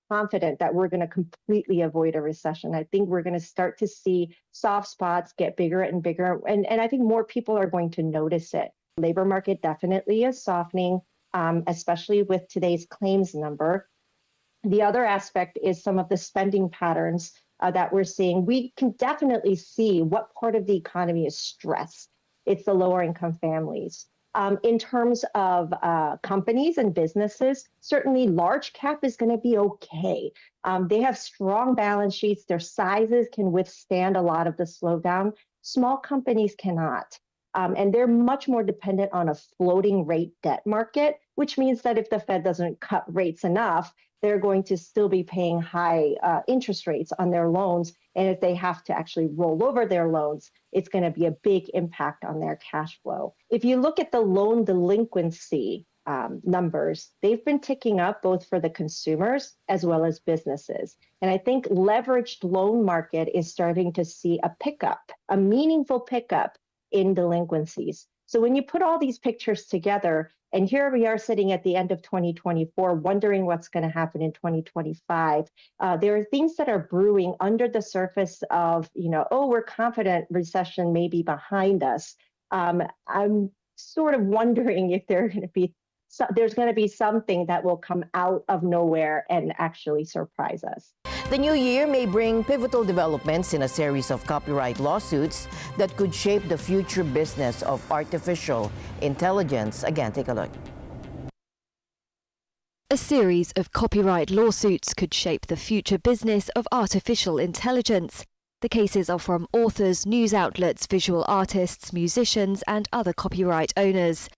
[SPEAKER 12] confident that we're going to completely avoid a recession. I think we're going to start to see soft spots get bigger and bigger. And I think more people are going to notice it. Labor market definitely is softening, especially with today's claims number. The other aspect is some of the spending patterns that we're seeing. We can definitely see what part of the economy is stressed. It's the lower income families. In terms of companies and businesses, certainly large cap is going to be okay. They have strong balance sheets. Their sizes can withstand a lot of the slowdown. Small companies cannot. And they're much more dependent on a floating rate debt market, which means that if the Fed doesn't cut rates enough, they're going to still be paying high interest rates on their loans. And if they have to actually roll over their loans, it's going to be a big impact on their cash flow. If you look at the loan delinquency numbers, they've been ticking up both for the consumers as well as businesses. And I think leveraged loan market is starting to see a pickup, a meaningful pickup in delinquencies. So when you put all these pictures together, and here we are sitting at the end of 2024, wondering what's going to happen in 2025. There are things that are brewing under the surface of, we're confident recession may be behind us. I'm sort of wondering if there's going to be something that will come out of nowhere and actually surprise us.
[SPEAKER 13] The new year may bring pivotal developments in a series of copyright lawsuits that could shape the future business of artificial intelligence. Again, take a look.
[SPEAKER 17] A series of copyright lawsuits could shape the future business of artificial intelligence. The cases are from authors, news outlets, visual artists, musicians, and other copyright owners.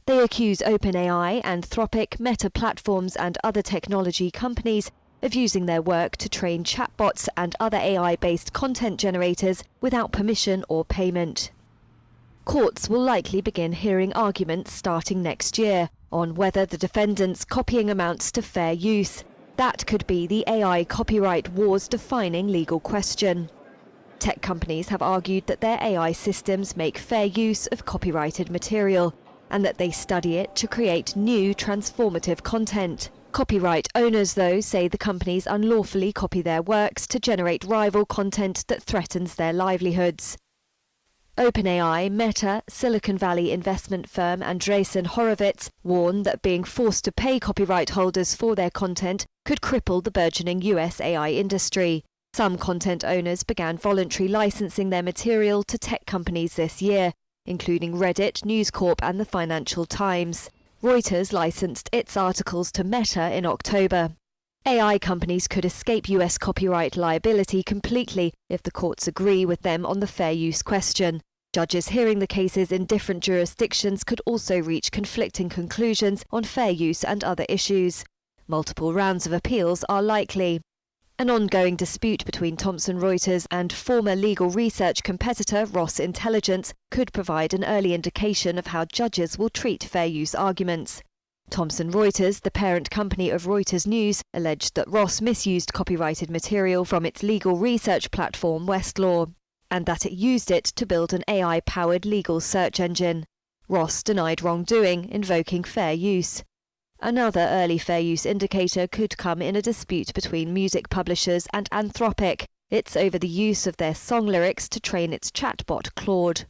[SPEAKER 17] They accuse OpenAI, Anthropic, Meta platforms, and other technology companies of using their work to train chatbots and other AI-based content generators without permission or payment. Courts will likely begin hearing arguments starting next year on whether the defendants' copying amounts to fair use. That could be the AI copyright war's defining legal question. Tech companies have argued that their AI systems make fair use of copyrighted material and that they study it to create new transformative content. Copyright owners, though, say the companies unlawfully copy their works to generate rival content that threatens their livelihoods. OpenAI, Meta, Silicon Valley investment firm Andreessen Horowitz warn that being forced to pay copyright holders for their content could cripple the burgeoning US AI industry. Some content owners began voluntary licensing their material to tech companies this year, including Reddit, News Corp, and the Financial Times. Reuters licensed its articles to Meta in October. AI companies could escape US copyright liability completely if the courts agree with them on the fair use question. Judges hearing the cases in different jurisdictions could also reach conflicting conclusions on fair use and other issues. Multiple rounds of appeals are likely. An ongoing dispute between Thomson Reuters and former legal research competitor Ross Intelligence could provide an early indication of how judges will treat fair use arguments. Thomson Reuters, the parent company of Reuters News, alleged that Ross misused copyrighted material from its legal research platform Westlaw, and that it used it to build an AI-powered legal search engine. Ross denied wrongdoing, invoking fair use. Another early fair use indicator could come in a dispute between music publishers and Anthropic. It's over the use of their song lyrics to train its chatbot Claude.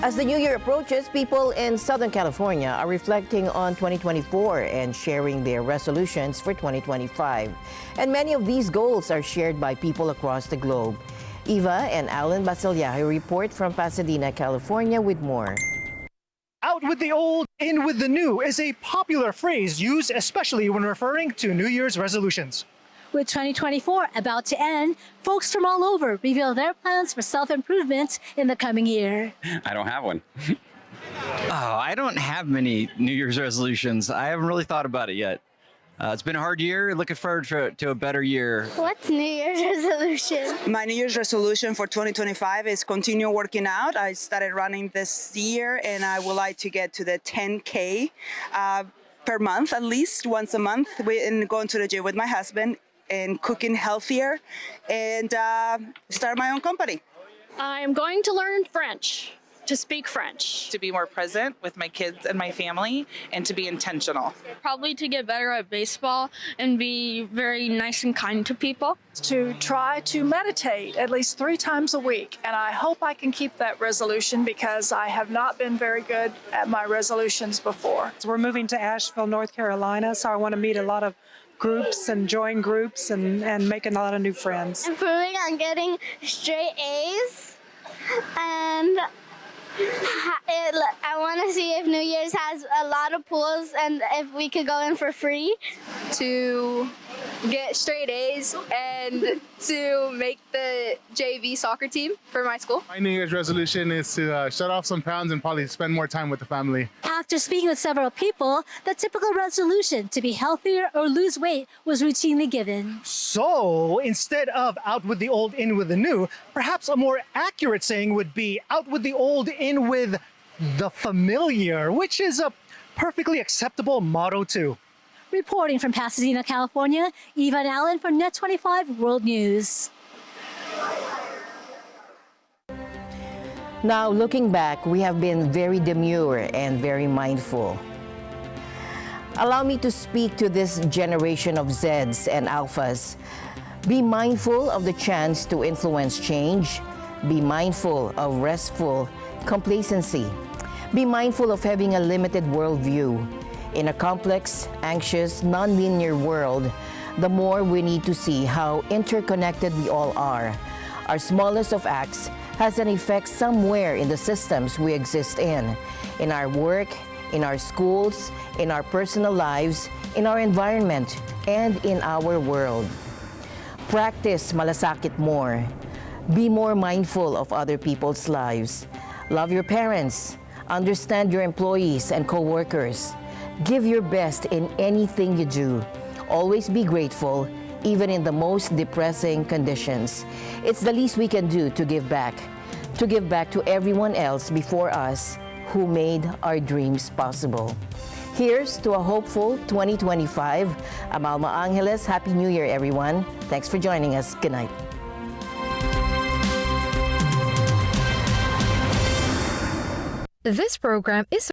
[SPEAKER 13] As the new year approaches, people in Southern California are reflecting on 2024 and sharing their resolutions for 2025. And many of these goals are shared by people across the globe. Eva and Alan Basilyahe report from Pasadena, California with more.
[SPEAKER 1] Out with the old, in with the new is a popular phrase used especially when referring to New Year's resolutions.
[SPEAKER 2] With 2024 about to end, folks from all over reveal their plans for self-improvement in the coming year.
[SPEAKER 18] I don't have one. I don't have many New Year's resolutions. I haven't really thought about it yet. It's been a hard year. Looking forward to a better year.
[SPEAKER 19] What's New Year's resolution? My New Year's resolution for 2025 is continue working out. I started running this year, and I would like to get to the 10K per month, at least once a month, and going to the gym with my husband and cooking healthier and start my own company.
[SPEAKER 23] I'm going to learn French. To speak French.
[SPEAKER 26] To be more present with my kids and my family and to be intentional.
[SPEAKER 23] Probably to get better at baseball and be very nice and kind to people.
[SPEAKER 27] To try to meditate at least 3 times a week. And I hope I can keep that resolution because I have not been very good at my resolutions before.
[SPEAKER 28] So we're moving to Asheville, North Carolina, so I want to meet a lot of groups and join groups and making a lot of new friends.
[SPEAKER 19] Improving on getting straight A's and I want to see if New Year's has a lot of pools and if we could go in for free.
[SPEAKER 29] To get straight A's and to make the JV soccer team for my school.
[SPEAKER 30] My New Year's resolution is to shed off some pounds and probably spend more time with the family.
[SPEAKER 2] After speaking with several people, the typical resolution to be healthier or lose weight was routinely given.
[SPEAKER 1] So instead of out with the old, in with the new, perhaps a more accurate saying would be out with the old, in with the familiar, which is a perfectly acceptable motto too.
[SPEAKER 2] Reporting from Pasadena, California, Eva and Allen for NET25 World News.
[SPEAKER 13] Now, looking back, we have been very demure and very mindful. Allow me to speak to this generation of Zeds and Alphas. Be mindful of the chance to influence change. Be mindful of restful complacency. Be mindful of having a limited worldview. In a complex, anxious, non-linear world, the more we need to see how interconnected we all are. Our smallest of acts has an effect somewhere in the systems we exist in our work, in our schools, in our personal lives, in our environment, and in our world. Practice malasakit more. Be more mindful of other people's lives. Love your parents. Understand your employees and co-workers. Give your best in anything you do. Always be grateful, even in the most depressing conditions. It's the least we can do to give back to everyone else before us who made our dreams possible. Here's to a hopeful 2025. I'm Alma Angeles. Happy New Year, everyone. Thanks for joining us. Good night.
[SPEAKER 6] This program is